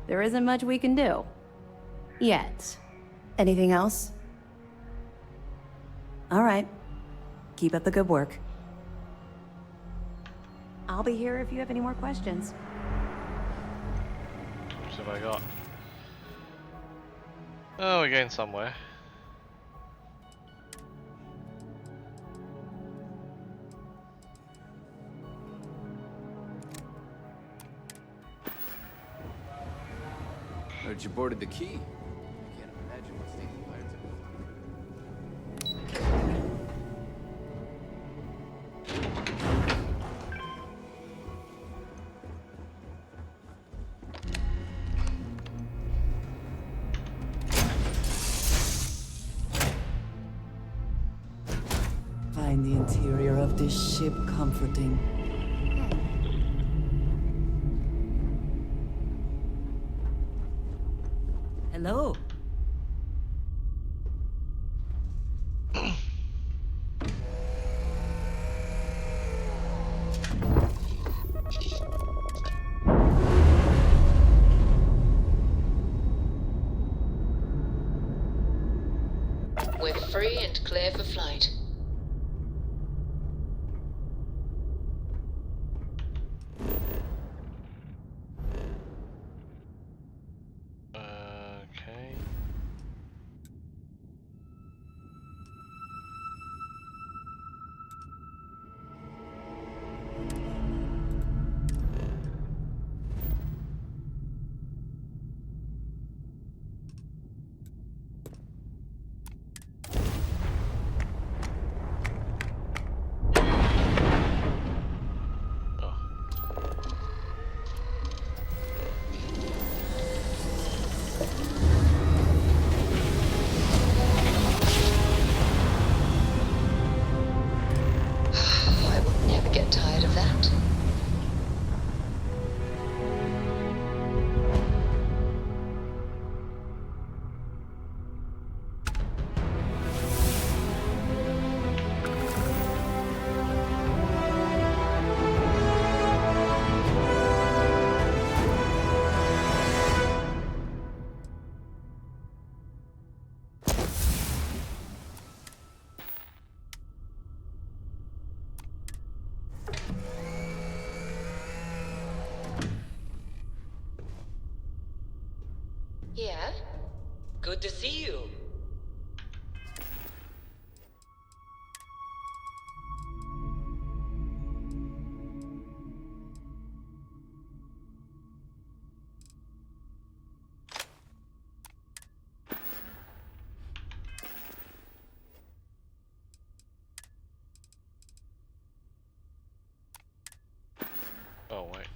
S12: there isn't much we can do. Yet. Anything else? All right. Keep up the good work. I'll be here if you have any more questions.
S1: What have I got? Oh, we're going somewhere.
S14: Heard you boarded the Key. Can't imagine what state the pirates
S8: Find the interior of this ship comforting. Hello.
S2: and clear for flight.
S1: Okay.
S2: I will never get tired of that. Yeah? Good to see you.
S1: Oh, wait.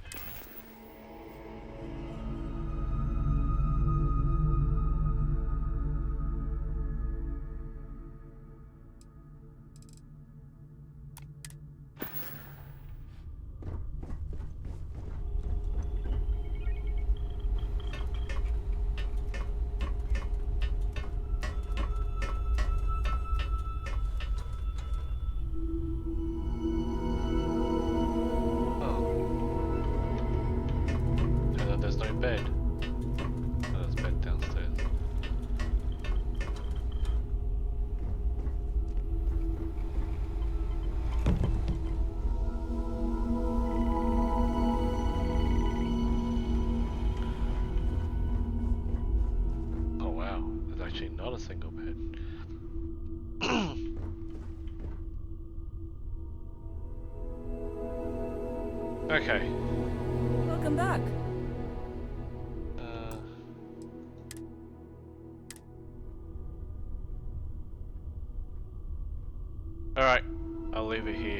S1: There's no bed. Oh, there's a bed downstairs. Oh wow, there's actually not a single bed. Okay.
S10: Welcome back.
S1: Alright, I'll leave it here.